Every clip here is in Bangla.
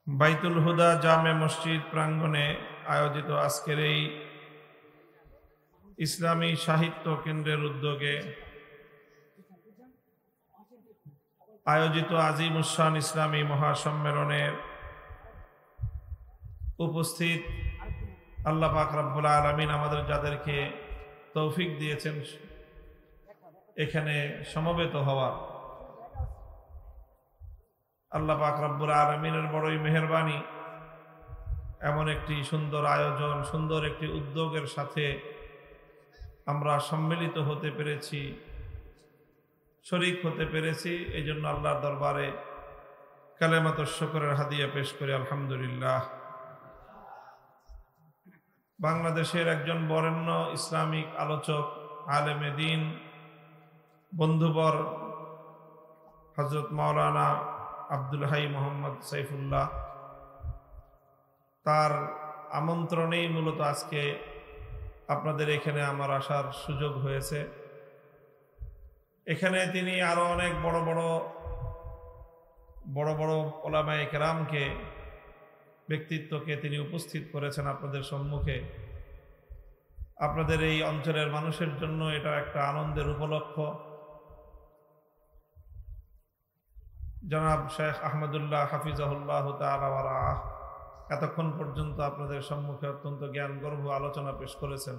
বাইতুল হুদা জামে মসজিদ প্রাঙ্গণে আয়োজিত আজকের এই ইসলামী সাহিত্য কেন্দ্রের উদ্যোগে আয়োজিত আজিমুস-শান ইসলামী মহাসম্মেলনের উপস্থিত আল্লাহ পাক রব্বুল আলামিন আমাদের যাদেরকে তৌফিক দিয়েছেন এখানে সমবেত হওয়া, আল্লাহ পাক রব্বুল আলামিনের বড়ই মেহেরবানি। এমন একটি সুন্দর আয়োজন, সুন্দর একটি উদ্যোগের সাথে আমরা সম্মিলিত হতে পেরেছি, শরীক হতে পেরেছি। এই জন্য আল্লাহর দরবারে কালেমাতুশ শুকরের হাদিয়া পেশ করি আলহামদুলিল্লাহ। বাংলাদেশের একজন বরেণ্য ইসলামিক আলোচক, আলেমে দ্বীন, বন্ধুবর হযরত মাওলানা আব্দুল হাই মোহাম্মদ সাইফুল্লাহ, তার আমন্ত্রণেই মূলত আজকে আপনাদের এখানে আমার আসার সুযোগ হয়েছে। এখানে তিনি আরো অনেক বড় বড় ওলামায়ে কেরামকে, ব্যক্তিত্বকে তিনি উপস্থিত করেছেন আপনাদের সম্মুখে। আপনাদের এই অঞ্চলের মানুষের জন্য এটা একটা আনন্দের উপলক্ষ। জনাব শেখ আহমদুল্লাহ হাফিজাহুল্লাহ তাআলা ওয়া রাআহ এতক্ষণ পর্যন্ত আপনাদের সম্মুখে অত্যন্ত জ্ঞানগর্ভ আলোচনা পেশ করেছেন।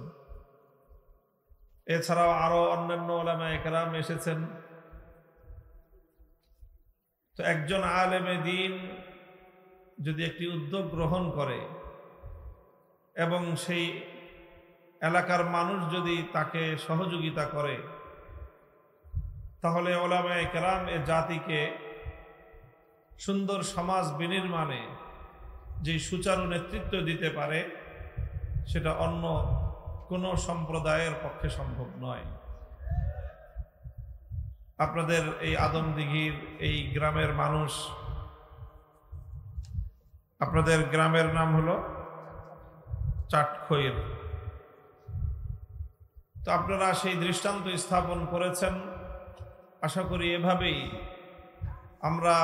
এছাড়াও আরো অন্যান্য উলামায়ে কেরাম এসেছেন। তো একজন আলেমে দ্বীন যদি একটি উদ্যোগ গ্রহণ করে এবং সেই এলাকার মানুষ যদি তাকে সহযোগিতা করে, তাহলে উলামায়ে কেরাম এ জাতিকে সুন্দর সমাজ বিনির্মাণে যে সুচারু নেতৃত্ব দিতে পারে, সেটা অন্য কোনো সম্প্রদায়ের পক্ষে সম্ভব নয়। আপনাদের এই আদমদিঘির এই গ্রামের মানুষ, আপনাদের গ্রামের নাম হলো চাটখৈর। তো আপনারা সেই দৃষ্টান্ত স্থাপন করেছেন। আশা করি এভাবেই আমরা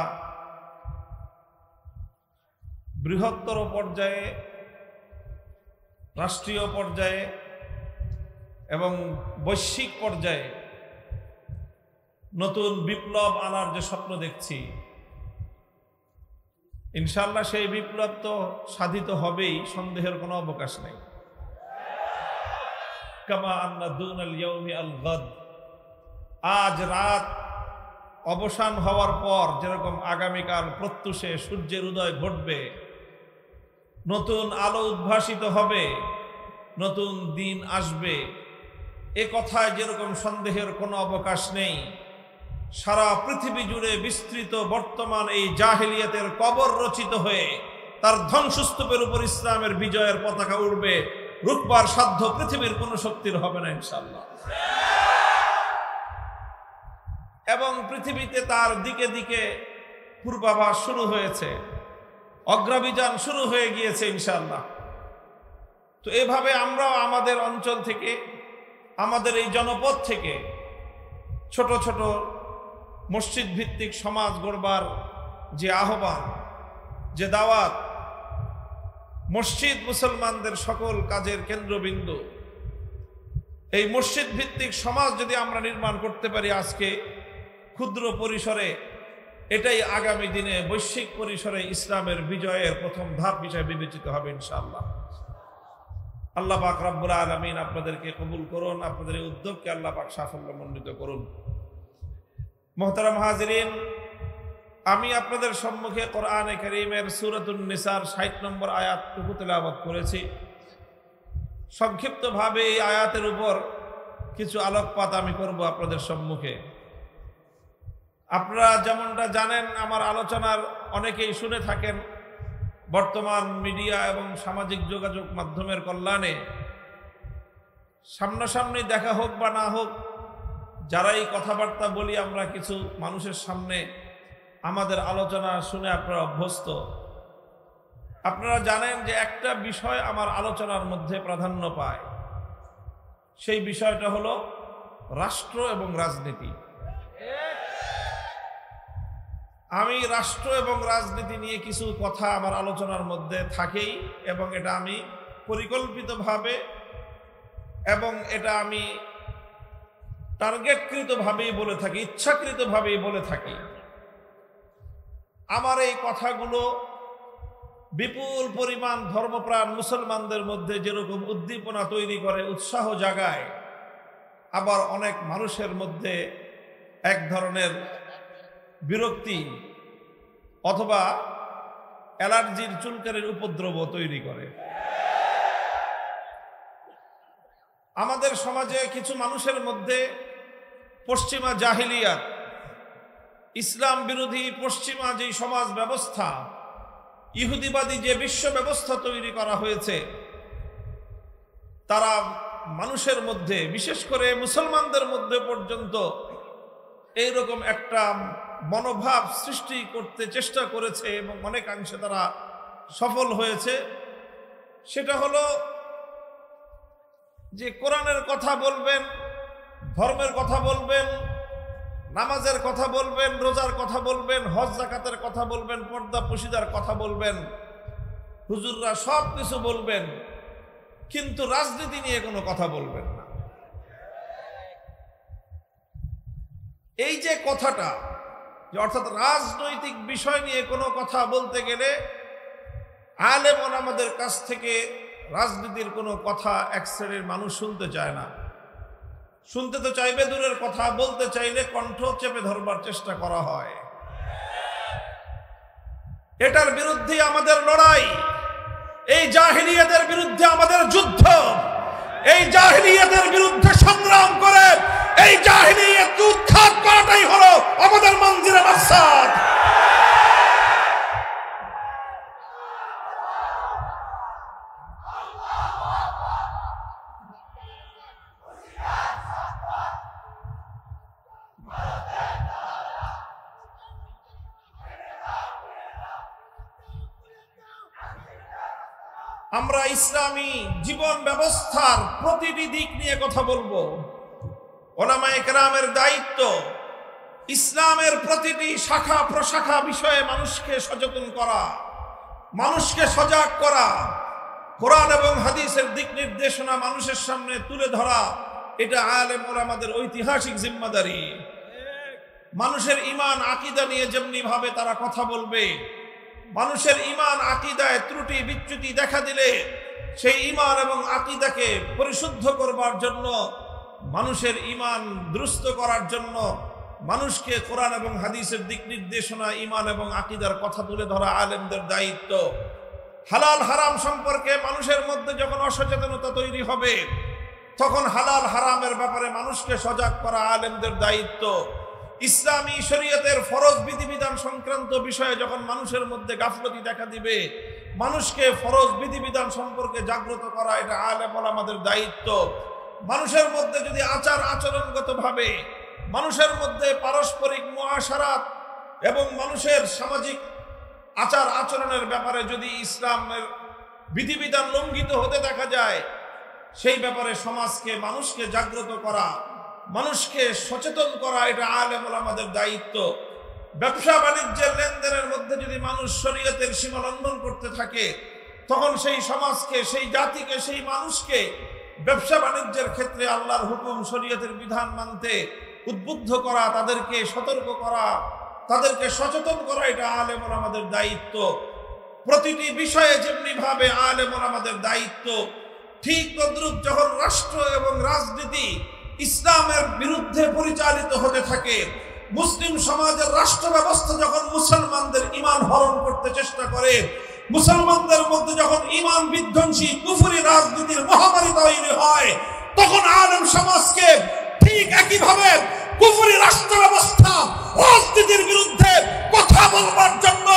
বৃহত্তর পর্যায়ে, রাষ্ট্রীয় পর্যায়ে এবং বৈশ্বিক পর্যায়ে নতুন বিপ্লব আনার যে স্বপ্ন দেখছি, ইনশাআল্লাহ সেই বিপ্লব তো সাধিত হবেই, সন্দেহের কোনো অবকাশ নেই। কামা আন্না দুনাল ইয়াউমি আল গাদ, আজ রাত অবসান হওয়ার পর যেরকম আগামীকাল প্রত্যুষে সূর্যের উদয় ঘটবে, নতুন আলো উদ্ভাসিত হবে, নতুন দিন আসবে, এ কথায় যেরকম সন্দেহের কোনো অবকাশ নেই। সারা পৃথিবী জুড়ে বিস্তৃত বর্তমান এই জাহেলিয়াতের কবর রচিত হয়ে তার ধ্বংসস্তূপের উপর ইসলামের বিজয়ের পতাকা উড়বে। রুখবার সাধ্য পৃথিবীর কোনো শক্তির হবে না ইনশাআল্লাহ। এবং পৃথিবীতে তার দিকে দিকে পূর্বাভাস শুরু হয়েছে, অগ্রাভিযান শুরু হয়ে গিয়েছে ইনশাআল্লাহ। তো এভাবে আমরাও আমাদের অঞ্চল থেকে, আমাদের এই জনপদ থেকে ছোট ছোট মসজিদ ভিত্তিক সমাজ গড়বার যে আহ্বান, যে দাওয়াত, মসজিদ মুসলমানদের সকল কাজের কেন্দ্রবিন্দু, এই মসজিদ ভিত্তিক সমাজ যদি আমরা নির্মাণ করতে পারি আজকে ক্ষুদ্র পরিসরে, এটাই আগামী দিনে বৈশ্বিক পরিসরে ইসলামের বিজয়ের প্রথম ধাপ হিসেবে বিবেচিত হবে ইনশাআল্লাহ। আল্লাহ পাক রব্বুল আলামিন আপনাদেরকে কবুল করুন, আপনাদের এই উদ্যোগকে আল্লাহ পাক সাফল্যমণ্ডিত করুন। মুহতারাম হাজিরিন, আমি আপনাদের সম্মুখে কোরআনে কারীমের সূরাতুন নিসার ৬০ নম্বর আয়াতটুকু তেলাওয়াত করেছি। সংক্ষিপ্তভাবে এই আয়াতের উপর কিছু আলোকপাত আমি করব আপনাদের সম্মুখে। আপনারা যেমনটা জানেন, আমার আলোচনার অনেকেই শুনে থাকেন। বর্তমান মিডিয়া এবং সামাজিক যোগাযোগ মাধ্যমের কল্যাণে সামনাসামনি দেখা হোক বা না হোক, যারাই কথাবার্তা বলি আমরা কিছু মানুষের সামনে, আমাদের আলোচনা শুনে আপনারা অভ্যস্ত। আপনারা জানেন যে একটা বিষয় আমার আলোচনার মধ্যে প্রাধান্য পায়, সেই বিষয়টা হলো রাষ্ট্র এবং রাজনীতি। আমি রাষ্ট্র এবং রাজনীতি নিয়ে কিছু কথা আমার আলোচনার মধ্যে থাকেই, এবং এটা আমি পরিকল্পিতভাবে এবং এটা আমি টার্গেটকৃতভাবেই বলে থাকি, ইচ্ছাকৃতভাবেই বলে থাকি। আমার এই কথাগুলো বিপুল পরিমাণ ধর্মপ্রাণ মুসলমানদের মধ্যে যেরকম উদ্দীপনা তৈরি করে, উৎসাহ জাগায়, আবার অনেক মানুষের মধ্যে এক ধরনের বিরক্তি অথবা অ্যালার্জির চুলকানির উপদ্রব তৈরি করে। আমাদের সমাজে কিছু মানুষের মধ্যে পশ্চিমা জাহিলিয়াত, ইসলাম বিরোধী পশ্চিমা যে সমাজ ব্যবস্থা, ইহুদিবাদী যে বিশ্ব ব্যবস্থা তৈরি করা হয়েছে, তারা মানুষের মধ্যে, বিশেষ করে মুসলমানদের মধ্যে পর্যন্ত এইরকম একটা মনোভাব সৃষ্টি করতে চেষ্টা করেছে এবং অনেকাংশে তারা সফল হয়েছে। সেটা হলো যে কোরআনের কথা বলবেন, ধর্মের কথা বলবেন, নামাজের কথা বলবেন, রোজার কথা বলবেন, হজ যাকাতের কথা বলবেন, পর্দা পুশিদার কথা বলবেন, হুজুররা সব কিছু বলবেন, কিন্তু রাজনীতি নিয়ে কোনো কথা বলবেন না। এই যে কথাটা, যে অর্থাৎ রাজনৈতিক বিষয় নিয়ে কোনো কথা বলতে গেলে আলেম ওলামাদের কাছ থেকে রাজনীতির কোনো কথা এক শ্রেণীর মানুষ শুনতে চায় না। শুনতে তো চাইবে দূরের কথা, বলতে চাইলে কণ্ঠ চেপে ধরবার চেষ্টা করা হয়। এটার বিরুদ্ধে আমাদের লড়াই, এই জাহিলিয়াতের বিরুদ্ধে আমাদের যুদ্ধ, এই জাহিলিয়াতের বিরুদ্ধে সংগ্রাম করে এই জাহিলিয়াতকে উৎখাত করাটাই হলো আমাদের মঞ্জিলে মাকসাদ। আমরা ইসলামী জীবন ব্যবস্থার প্রতিটি দিক নিয়ে কথা বলবো। ওলামায়ে কেরামের দায়িত্ব ইসলামের প্রতিটি শাখা প্রশাখা বিষয়ে মানুষকে সচেতন করা, মানুষকে সজাগ করা, কোরআন এবং হাদিসের দিক নির্দেশনা মানুষের সামনে তুলে ধরা, এটা আলেম ওলামাদের ঐতিহাসিক জিম্মাদারি। মানুষের ঈমান আকীদা নিয়ে যেমনি ভাবে তারা কথা বলবে, মানুষের ঈমান আকীদায় ত্রুটি বিচ্যুতি দেখা দিলে সেই ঈমান এবং আকীদাকে পরিশুদ্ধ করবার জন্য, মানুষের ঈমান দুরুস্ত করার জন্য মানুষকে কোরআন এবং হাদিসের দিক নির্দেশনা, ঈমান এবং আকীদার কথা তুলে ধরা আলেমদের দায়িত্ব। হালাল হারাম সম্পর্কে মানুষের মধ্যে যখন অসচেতনতা তৈরি হবে, তখন হালাল হারামের ব্যাপারে মানুষকে সজাগ করা আলেমদের দায়িত্ব। ইসলামী শরীয়তের ফরজ বিধিবিধান সংক্রান্ত বিষয়ে যখন মানুষের মধ্যে গাফলতি দেখা দিবে, মানুষকে ফরজ বিধিবিধান সম্পর্কে জাগ্রত করা, এটা আলেম ওলামাদের দায়িত্ব। মানুষের মধ্যে যদি আচার আচরণগতভাবে, মানুষের মধ্যে পারস্পরিক মুআশারাত এবং মানুষের সামাজিক আচার আচরণের ব্যাপারে যদি ইসলামের বিধিবিধান লঙ্ঘিত হতে দেখা যায়, সেই ব্যাপারে সমাজকে, মানুষকে জাগ্রত করা, মানুষকে সচেতন করা, এটা আলেম ওলামাদের দায়িত্ব। ব্যবসা বাণিজ্যের লেনদেনের মধ্যে যদি মানুষ শরীয়তের সীমা লঙ্ঘন করতে থাকে, তখন সেই সমাজকে, সেই জাতিকে, সেই মানুষকে ব্যবসা বাণিজ্যের ক্ষেত্রে আল্লাহর হুকুম, শরীয়তের বিধান মানতে উদ্বুদ্ধ করা, তাদেরকে সতর্ক করা, তাদেরকে সচেতন করা, এটা আলেম ওলামাদের দায়িত্ব। প্রতিটি বিষয়ে যেমনি ভাবে আলেম ওলামাদের দায়িত্ব, ঠিক তদ্রুপ যখন রাষ্ট্র এবং রাজনীতি ইসলামের বিরুদ্ধে পরিচালিত হতে থাকে, মুসলিম সমাজের রাষ্ট্র ব্যবস্থা যখন মুসলমানদের ঈমান হরণ করতে চেষ্টা করে, মুসলমানদের মধ্যে যখন ঈমান বিধ্বংসী কুফরি রাজনীতির মহামারী তৈরি হয়, তখন আলেম সমাজকে ঠিক একইভাবে কুফরি রাষ্ট্র ব্যবস্থা, রাজনীতির বিরুদ্ধে কথা বলবার জন্য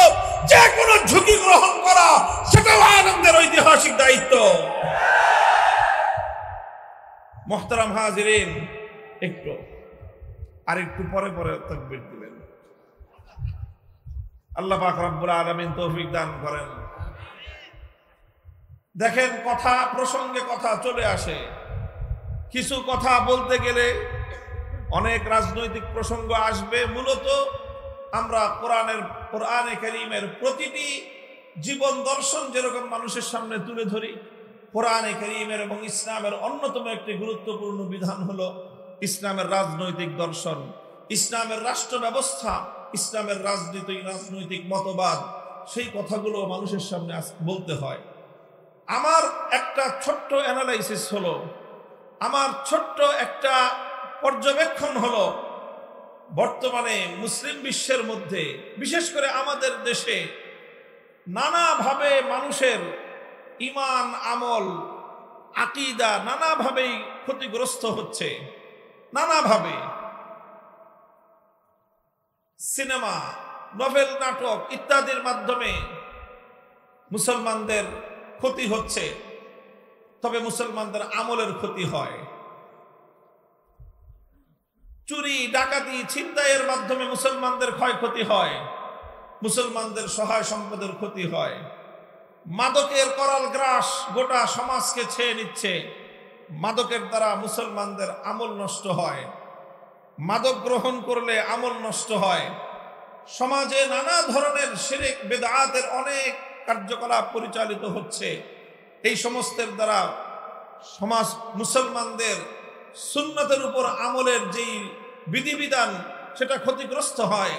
যে কোনো ঝুঁকি গ্রহণ করা, সেটাও আলেমদের ঐতিহাসিক দায়িত্ব। মোহতারাম হাজিরিন, একটু আরেকটু পরে পরে তাকবীর দিবেন। আল্লাহ পাক রব্বুল আলামিন তৌফিক দান করেন। দেখেন, কথা প্রসঙ্গে কথা চলে আসে, কিছু কথা বলতে গেলে অনেক রাজনৈতিক প্রসঙ্গ আসবে। মূলত আমরা কোরআনে কারীমের প্রতিটি জীবন দর্শন যেরকম মানুষের সামনে তুলে ধরি, কোরআনে কারীমের এবং ইসলামের অন্যতম একটি গুরুত্বপূর্ণ বিধান হলো ইসলামের রাজনৈতিক দর্শন, ইসলামের রাষ্ট্র ব্যবস্থা, ইসলামের রাজনৈতিক মতবাদ, সেই কথাগুলো মানুষের সামনে বলতে হয়। আমার একটা ছোট্ট অ্যানালাইসিস হলো, আমার ছোট্ট একটা পর্যবেক্ষণ হলো, বর্তমানে মুসলিম বিশ্বের মধ্যে বিশেষ করে আমাদের দেশে নানাভাবে মানুষের ঈমান, আমল, আকীদা নানাভাবেই ক্ষতিগ্রস্ত হচ্ছে। নানাভাবে সিনেমা, নভেল, নাটক ইত্যাদির মাধ্যমে মুসলমানদের ক্ষতি হচ্ছে, তবে মুসলমানদের আমলের ক্ষতি হয়। চুরি, ডাকাতি, ছিনতাইয়ের মাধ্যমে মুসলমানদের ক্ষয়ক্ষতি হয়, মুসলমানদের সহায় সম্পদের ক্ষতি হয়। মাদকের করাল গ্রাস গোটা সমাজকে ছেয়ে নিচ্ছে, মাদকের দ্বারা মুসলমানদের আমল নষ্ট হয়, মাদক গ্রহণ করলে আমল নষ্ট হয়। সমাজে নানা ধরনের শিরক বেদআতের অনেক কার্যকলাপ পরিচালিত হচ্ছে, এই সমস্তের দ্বারা সমাজ মুসলমানদের সুন্নতের উপর আমলের যেই বিধিবিধান সেটা ক্ষতিগ্রস্ত হয়।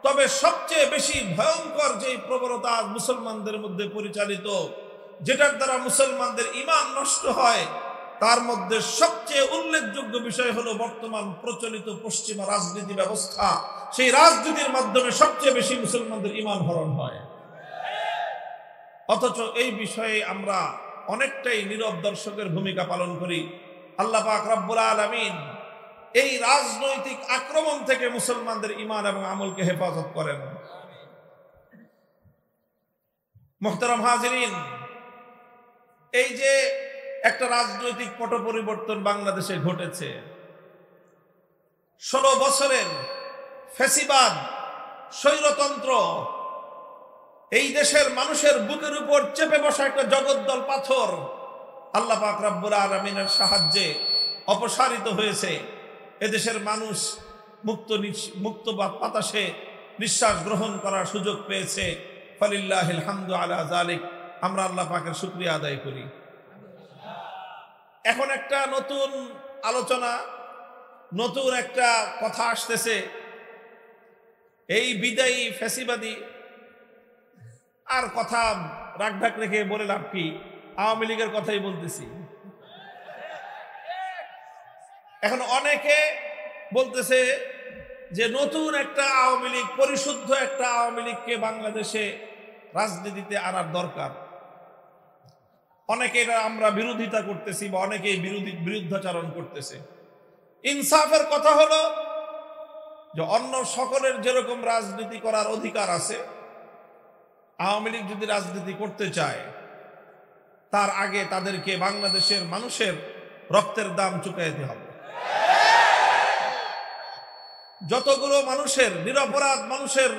তবে সবচেয়ে বেশি ভয়ঙ্কর যেই প্রবণতা মুসলমানদের মধ্যে পরিচালিত, যেটার দ্বারা মুসলমানদের ঈমান নষ্ট হয়, তার মধ্যে সবচেয়ে উল্লেখযোগ্য বিষয় হলো বর্তমান প্রচলিত পশ্চিমা রাজনীতি ব্যবস্থা। সেই রাজনীতির মাধ্যমে সবচেয়ে বেশি মুসলমানদের ঈমান হরণ হয়। অথচ এই বিষয়ে আমরা অনেকটাই নীরব দর্শকের ভূমিকা পালন করি। আল্লাহ পাক রব্বুল আলামিন এই রাজনৈতিক আক্রমণ থেকে মুসলমানদের ঈমান এবং আমলকে হেফাজত করেন। মুহতারাম হাজিরিন, এই যে একটা রাজনৈতিক পট পরিবর্তন বাংলাদেশে ঘটেছে, 16 বছরের ফ্যাসিবাদ, স্বৈরতন্ত্র, এই দেশের মানুষের বুকের উপর চেপে বসা একটা জগদ্দল পাথর আল্লাহ পাক রব্বুল আলামিনের সাহায্যে অপসারিত হয়েছে। এদেশের মানুষ মুক্ত বাতাসে নিঃশ্বাস গ্রহণ করার সুযোগ পেয়েছে। ফালিল্লাহিল হামদু আলা যালিক। আমরা আল্লাহ পাকের শুকরিয়া আদায় করি। এখন একটা নতুন আলোচনা, নতুন একটা কথা আসতেছে, এই বিদায়ী ফ্যাসিবাদী। আর কথা রাগঢাক রেখে বলে লাভ কি, আওয়ামী লীগের কথাই বলতেছি। এখন অনেকে বলতেছে যে নতুন একটা আওয়ামী লীগ, পরিশুদ্ধ একটা আওয়ামী লীগকে বাংলাদেশে রাজনীতিতে আনার দরকার। অনেকে এটা আমরা বিরোধিতা করতেছি বা অনেকেই বিরুদ্ধাচরণ করতেছে। ইনসাফের কথা হলো যে অন্য সকলের যেরকম রাজনীতি করার অধিকার আছে, আওয়ামী লীগ যদি রাজনীতি করতে চায় তার আগে তাদেরকে বাংলাদেশের মানুষের রক্তের দাম চুকাইতে হবে। যতগুলো মানুষের, নিরপরাধ মানুষের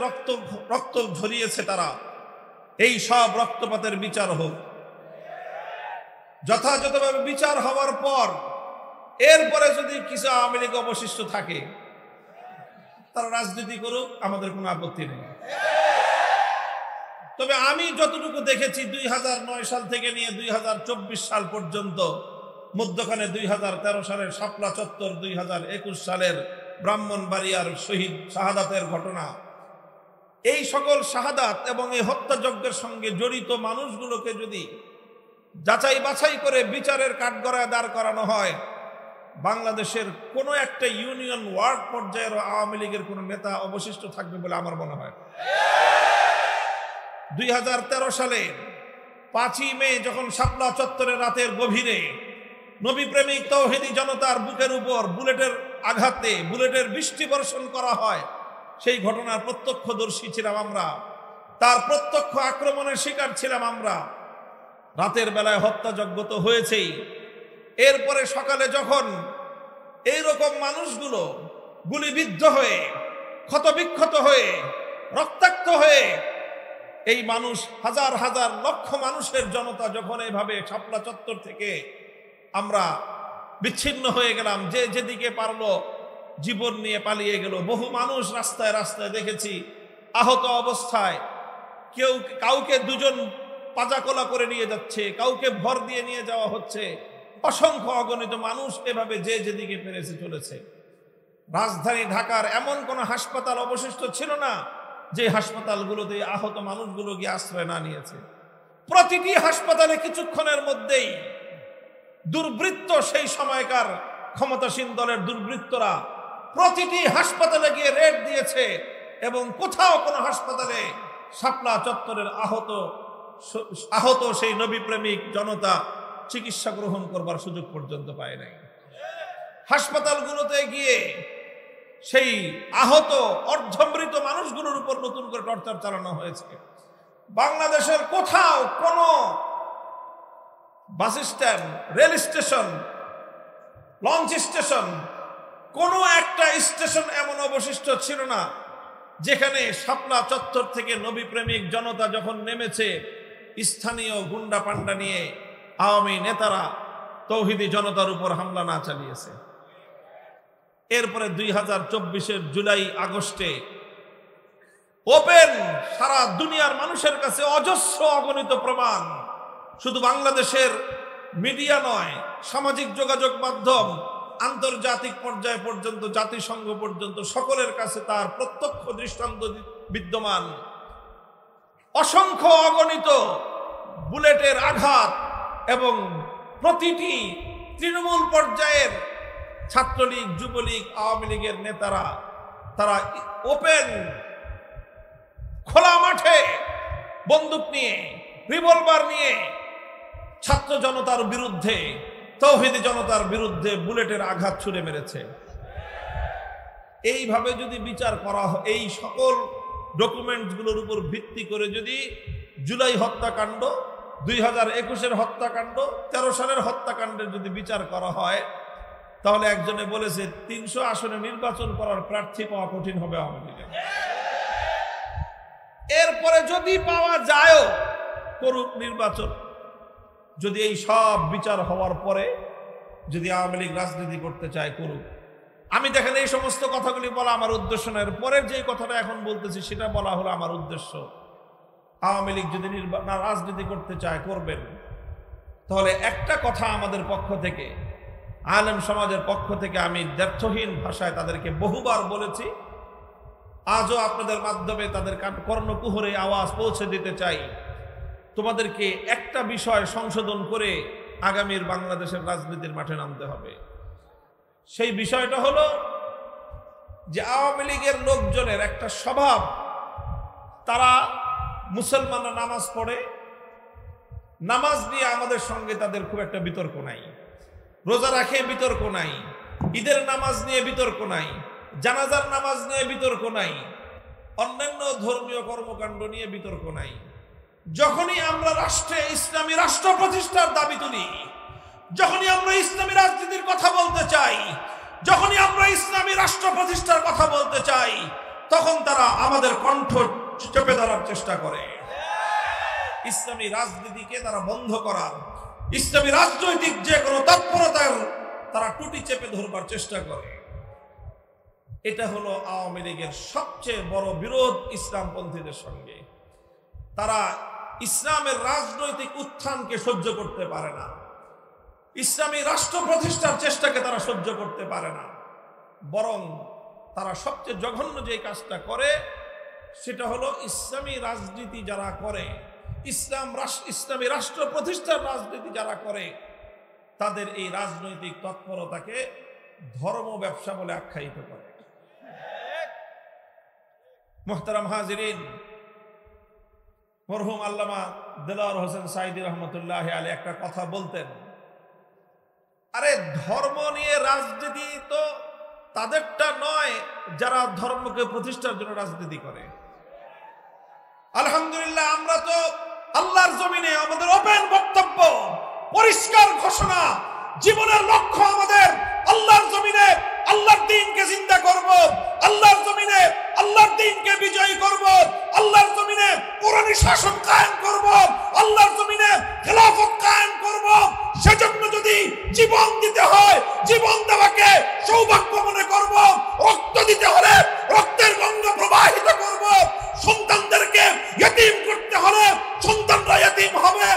রক্ত ঝরিয়েছে তারা, এই সব রক্তপাতের বিচার হোক। যথাযথভাবে বিচার হওয়ার পর এরপরে যদি কিছু আওয়ামী লীগ অবশিষ্ট থাকে তারা রাজনীতি করুক, আমাদের কোনো আপত্তি নেই। তবে আমি যতটুকু দেখেছি 2009 সাল থেকে নিয়ে 2024 সাল পর্যন্ত, মধ্যখানে 2013 সালের শাপলা চত্বর, 2021 সালের ব্রাহ্মণবাড়িয়ার শহীদ শাহাদাতের ঘটনা, এই সকল শাহাদাত এবং এই হত্যাযজ্ঞের সঙ্গে জড়িত মানুষগুলোকে যদি যাচাই বাছাই করে বিচারের কাঠগড়ায় দাঁড় করানো হয়, বাংলাদেশের কোনো একটা ইউনিয়ন ওয়ার্ড পর্যায়ের আওয়ামী লীগের কোনো নেতা অবশিষ্ট থাকবে বলে আমার মনে হয়। 2013 সালে 5ই মে যখন শাপলা চত্বরে রাতের গভীরে নবী প্রেমিক তৌহিদি জনতার বুকের উপর বুলেটের আঘাতে, বুলেটের বৃষ্টি বর্ষণ করা হয়, সেই ঘটনার প্রত্যক্ষদর্শী ছিলাম আমরা, তার প্রত্যক্ষ আক্রমণের শিকার ছিলাম আমরা। রাতের বেলায় হত্যাযজ্ঞ তো হয়েছেই, এরপরে সকালে যখন এইরকম মানুষগুলো গুলিবিদ্ধ হয়ে, ক্ষতবিক্ষত হয়ে, রক্তাক্ত হয়ে, এই মানুষ হাজার হাজার লক্ষ মানুষের জনতা যখন এইভাবে শাপলা চত্বর থেকে আমরা বিচ্ছিন্ন হয়ে গেলাম, যে যেদিকে পারলো জীবন নিয়ে পালিয়ে গেল। বহু মানুষ রাস্তায় রাস্তায় দেখেছি আহত অবস্থায়, কাউকে দুজন পাজাকোলা করে নিয়ে যাচ্ছে, কাউকে ভর দিয়ে নিয়ে যাওয়া হচ্ছে। অসংখ্য অগণিত মানুষ এভাবে যে যেদিকে পেরেছে চলেছে। রাজধানী ঢাকার এমন কোন হাসপাতাল অবশিষ্ট ছিল না যে হাসপাতালগুলোতে আহত মানুষগুলো গিয়ে আশ্রয় না নিয়েছে। প্রতিটি হাসপাতালে কিছুক্ষণের মধ্যেই দুর্বৃত্ত, সেই সময়কার ক্ষমতাসীন দলের দুর্বৃত্তরা প্রতিটি হাসপাতালে গিয়ে রেড দিয়েছে এবং কোথাও কোনো হাসপাতালে শাপলা চত্বরের আহত সেই নবী প্রেমিক জনতা চিকিৎসা গ্রহণ করবার সুযোগ পর্যন্ত পায় নাই। হাসপাতালগুলোতে গিয়ে সেই আহত অর্ধমৃত মানুষগুলোর উপর নতুন করে টর্চার চালানো হয়েছে। বাংলাদেশের কোথাও কোনো bus stand, rail station, launch station, কোনো একটা স্টেশন এমন অবশিষ্ট ছিল না যেখানে শাপলা চত্বর থেকে নবী প্রেমিক জনতা যখন নেমেছে, স্থানীয় গুন্ডা পান্ডা নিয়ে আওয়ামী নেতারা তৌহিদি জনতার উপর হামলা না চালিয়েছে। এরপরে 2024-এর জুলাই আগস্টে ওপেন সারা দুনিয়ার মানুষের কাছে অজস্র অগণিত প্রমাণ, শুধু বাংলাদেশের মিডিয়া নয়, সামাজিক যোগাযোগ মাধ্যম, আন্তর্জাতিক পর্যায় পর্যন্ত, জাতিসংঘ পর্যন্ত সকলের কাছে তার প্রত্যক্ষ দৃষ্টান্ত বিদ্যমান। অসংখ্য অগণিত বুলেটের আঘাত এবং প্রতিটি তৃণমূল পর্যায়ের ছাত্রলীগ, যুবলীগ, আওয়ামী লীগের নেতারা তারা ওপেন খোলা মাঠে বন্দুক নিয়ে, রিভলভার নিয়ে ছাত্র জনতার বিরুদ্ধে, তৌহিদি জনতার বিরুদ্ধে বুলেটের আঘাত ছুড়ে মেরেছে। এইভাবে যদি বিচার করা হয়, এই সকল ডকুমেন্টসগুলোর উপর ভিত্তি করে যদি জুলাই হত্যাকাণ্ড, 2021-এর হত্যাকাণ্ড, 13 সালের হত্যাকাণ্ডের যদি বিচার করা হয়, তাহলে একজনে বলেছে 300 আসনে নির্বাচন করার প্রার্থী পাওয়া কঠিন হবে আওয়ামী লীগের। এরপরে যদি পাওয়া যায় করুক নির্বাচন। যদি এই সব বিচার হওয়ার পরে যদি আওয়ামী লীগ রাজনীতি করতে চায় করুক। আমি দেখেন এই সমস্ত কথাগুলি বলা আমার উদ্দেশ্য নয়, পরের যে কথাটা এখন বলতেছি সেটা বলা হলো আমার উদ্দেশ্য। আওয়ামী লীগ যদি রাজনীতি করতে চায় করবেন। তাহলে একটা কথা আমাদের পক্ষ থেকে, আলেম সমাজের পক্ষ থেকে আমি দ্ব্যর্থহীন ভাষায় তাদেরকে বহুবার বলেছি, আজও আপনাদের মাধ্যমে তাদের কর্ণকুহরে আওয়াজ পৌঁছে দিতে চাই। তোমাদেরকে একটা বিষয় সংশোধন করে আগামীর বাংলাদেশের রাজনীতির মাঠে নামতে হবে। সেই বিষয়টা হলো যে আওয়ামী লীগের লোকজনের একটা স্বভাব, তারা মুসলমানরা নামাজ পড়ে, নামাজ নিয়ে আমাদের সঙ্গে তাদের খুব একটা বিতর্ক নাই, রোজা রাখে বিতর্ক নাই, ঈদের নামাজ নিয়ে বিতর্ক নাই, জানাজার নামাজ নিয়ে বিতর্ক নাই, অন্যান্য ধর্মীয় কর্মকাণ্ড নিয়ে বিতর্ক নাই। যখনই আমরা রাষ্ট্রে ইসলামী রাষ্ট্র প্রতিষ্ঠার দাবি তুলি, যখনই আমরা ইসলামী রাজনীতির কথা বলতে চাই, যখনই আমরা ইসলামী রাষ্ট্র প্রতিষ্ঠার কথা বলতে চাই, তখন তারা আমাদের কণ্ঠ চেপে ধরার চেষ্টা করে। ইসলামী রাজনীতিকে তারা বন্ধ করার, ইসলামী রাজনৈতিক যে কোনো তৎপরতার তারা টুটি চেপে ধরবার চেষ্টা করে। এটা হলো আওয়ামী লীগের সবচেয়ে বড় বিরোধ ইসলামপন্থীদের সঙ্গে। তারা ইসলামের রাজনৈতিক উত্থানকে সহ্য করতে পারে না, ইসলামী রাষ্ট্র প্রতিষ্ঠার চেষ্টাকে তারা সহ্য করতে পারে না। বরং তারা সবচেয়ে জঘন্য যে কাজটা করে সেটা হলো ইসলামী রাজনীতি যারা করে, ইসলামী রাষ্ট্র প্রতিষ্ঠার রাজনীতি যারা করে, তাদের এই রাজনৈতিক তৎপরতাকে ধর্ম ব্যবসা বলে আখ্যায়িত করে। মুহতারাম হাজিরিন, মরহুম আল্লামা দেলাওয়ার হোসেন সাঈদী রহমতুল্লাহ আলাইহি একটা কথা বলতেন, আরে ধর্ম নিয়ে রাজনীতি তো তাদেরটা নয় যারা ধর্মকে প্রতিষ্ঠার জন্য রাজনীতি করে। আলহামদুলিল্লাহ, আমরা তো আল্লাহর জমিনে আমাদের ওপেন বক্তব্য, পরিষ্কার ঘোষণা, জীবনের লক্ষ্য আমাদের আল্লাহর জমিনে আল্লাহর দ্বীনকে জিন্দা করব, আল্লাহর জমিনে আল্লাহর দ্বীনকে বিজয়ী করব, আল্লাহর জমিনে কোরআনী শাসন কায়েম করব, আল্লাহর জমিনে খেলাফত কায়েম করব। সেজন্য যদি যদি জীবন দিতে হয়, জীবন দেওয়াকে সৌভাগ্য মনে করব। রক্ত দিতে হলে রক্তের গঙ্গা প্রবাহিত করব। সন্তানদেরকে ইতিম করতে হলে সন্তানরা ইতিম হবে।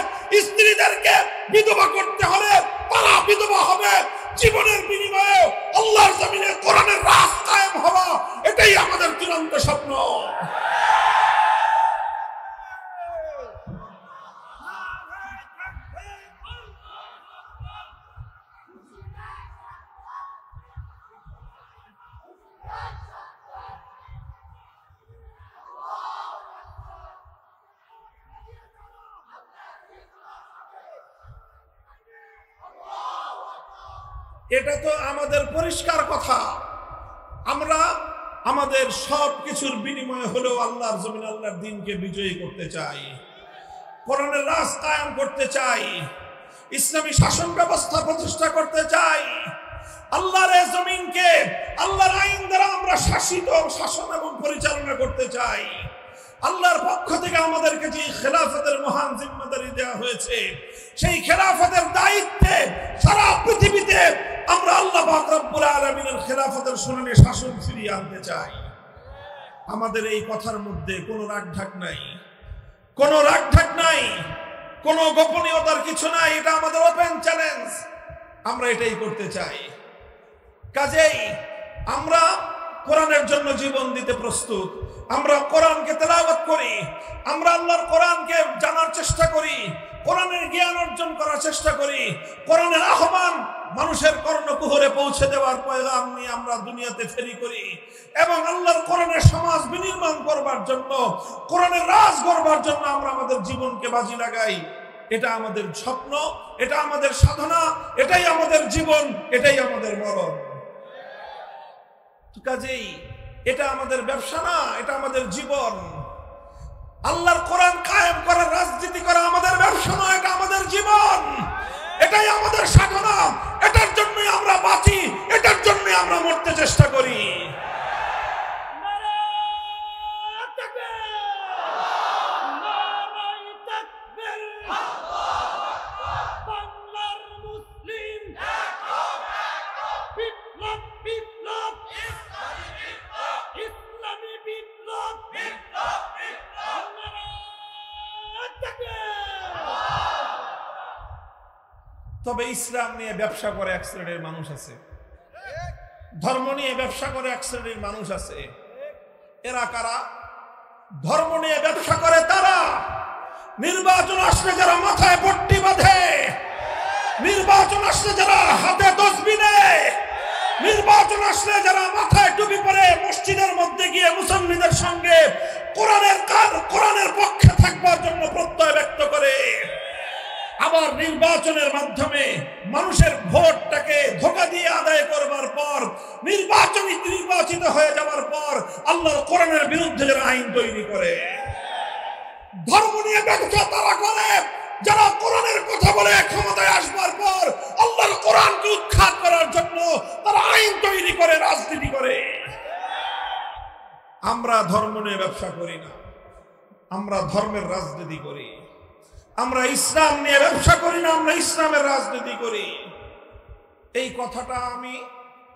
স্ত্রীদেরকে বিধবা করতে হলে তারা বিধবা হবে। জীবনের বিনিময়ে আল্লাহর জমিনে কোরআনের রাজ কায়েম হওয়া, এটাই আমাদের চূড়ান্ত স্বপ্ন। এটা তো আমাদের পরিষ্কার কথা। আমরা আমাদের সব কিছুর বিনিময়ে হলেও আল্লাহর জমিন, আল্লাহর দ্বীনকে বিজয়ী করতে চাই, কোরআনের রাজ কায়েম করতে চাই, ইসলামী শাসন ব্যবস্থা প্রতিষ্ঠা করতে চাই। আল্লাহর এই জমিনকে আল্লাহর আইন দ্বারা আমরা শাসিত, শাসন এবং পরিচালনা করতে চাই। আল্লাহর পক্ষ থেকে আমাদেরকে যে খেলাফতের মহান জিম্মাদারি দেওয়া হয়েছে, সেই খেলাফতের দায়িত্বে সারা পৃথিবীতে আমরা আল্লাহ পাক রব্বুল আলামিনের খেলাফতের শুনানি শাসন ফিরিয়ে আনতে চাই। আমাদের এই কথার মধ্যে কোনো রাগঢাক নাই, কোনো রাগঢাক নাই, কোনো গোপনীয়তার কিছু নাই। এটা আমাদের ওপেন চ্যালেঞ্জ, আমরা এটাই করতে চাই। কাজেই আমরা কোরআনের জন্য জীবন দিতে প্রস্তুত। আমরা কোরআনকে তেলাওয়াত করি, আমরা আল্লাহর কোরআনকে জানার চেষ্টা করি, কোরআনের জ্ঞান অর্জন করার চেষ্টা করি, কোরআনের আহ্বান মানুষের কর্ণকুহরে পৌঁছে দেওয়ার পয়গাম নিয়ে আমরা দুনিয়াতে ফেরি করি এবং আল্লাহর কোরআনের সমাজ বিনির্মাণ করবার জন্য, কোরআনের রাজ গড়বার জন্য আমরা আমাদের জীবনকে বাজি লাগাই। এটা আমাদের স্বপ্ন, এটা আমাদের সাধনা, এটাই আমাদের জীবন, এটাই আমাদের মরণ। কাজেই এটা আমাদের ব্যবসা না, এটা আমাদের জীবন। আল্লাহর কোরআন কায়েম করার রাজনীতি করা আমাদের ব্যবসা নয়, এটা আমাদের জীবন, এটাই আমাদের সাধনা। এটার জন্যই আমরা বাঁচি, এটার জন্যই আমরা মরতে চেষ্টা করি। তবে ইসলাম নিয়ে ব্যবসা করে এক শ্রেণীর মানুষ আছে, ধর্ম নিয়ে ব্যবসা করে এক শ্রেণীর মানুষ আছে। এরা কারা? ধর্ম নিয়ে ব্যবসা করে তারা নির্বাচন আসলে যারা মাথায় পট্টি বাঁধে, নির্বাচন আসলে যারা হাতে তসবিহ নেয়, নির্বাচন আসলে যারা মাথায় টুপি পরে মসজিদের মধ্যে গিয়ে মুসল্লিদের সঙ্গে কোরআনের পক্ষে থাকবার জন্য প্রত্যয় ব্যক্ত করে, আবার নির্বাচনের মাধ্যমে মানুষের ভোটটাকে ধোঁকা দিয়ে আদায় করবার পর, নির্বাচিত হয়ে যাওয়ার পর আল্লাহর কোরআনের বিরুদ্ধে যারা আইন তৈরি করে। ধর্ম নিয়ে ব্যবসা তারা করে যারা কোরআনের কথা বলে ক্ষমতায় আসবার পর আল্লাহর কোরআনকে উৎখাত করার জন্য তারা আইন তৈরি করে, রাজনীতি করে। আমরা ধর্ম নিয়ে ব্যবসা করি না, আমরা ধর্মের রাজনীতি করি। আমরা ইসলাম নিয়ে ব্যবসা করি না, আমরা ইসলামের রাজনীতি করি। এই কথাটা আমি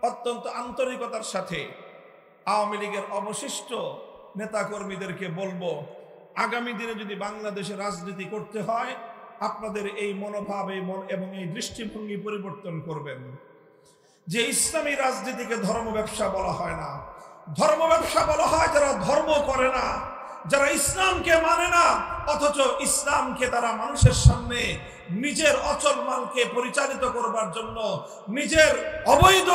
অত্যন্ত আন্তরিকতার সাথে আওয়ামী লীগের অবশিষ্ট নেতাকর্মীদেরকে বলবো, আগামী দিনে যদি বাংলাদেশে রাজনীতি করতে হয় আপনাদের এই মনোভাব এবং এই দৃষ্টিভঙ্গি পরিবর্তন করবেন। যে ইসলামী রাজনীতিকে ধর্ম ব্যবসা বলা হয় না, ধর্ম ব্যবসা বলা হয় যারা ধর্ম করে না, যারা ইসলামকে মানে না, অথচ ইসলামকে তারা মানুষের সামনে নিজের অচল মালকে পরিচালিত করবার জন্য, নিজের অবৈধ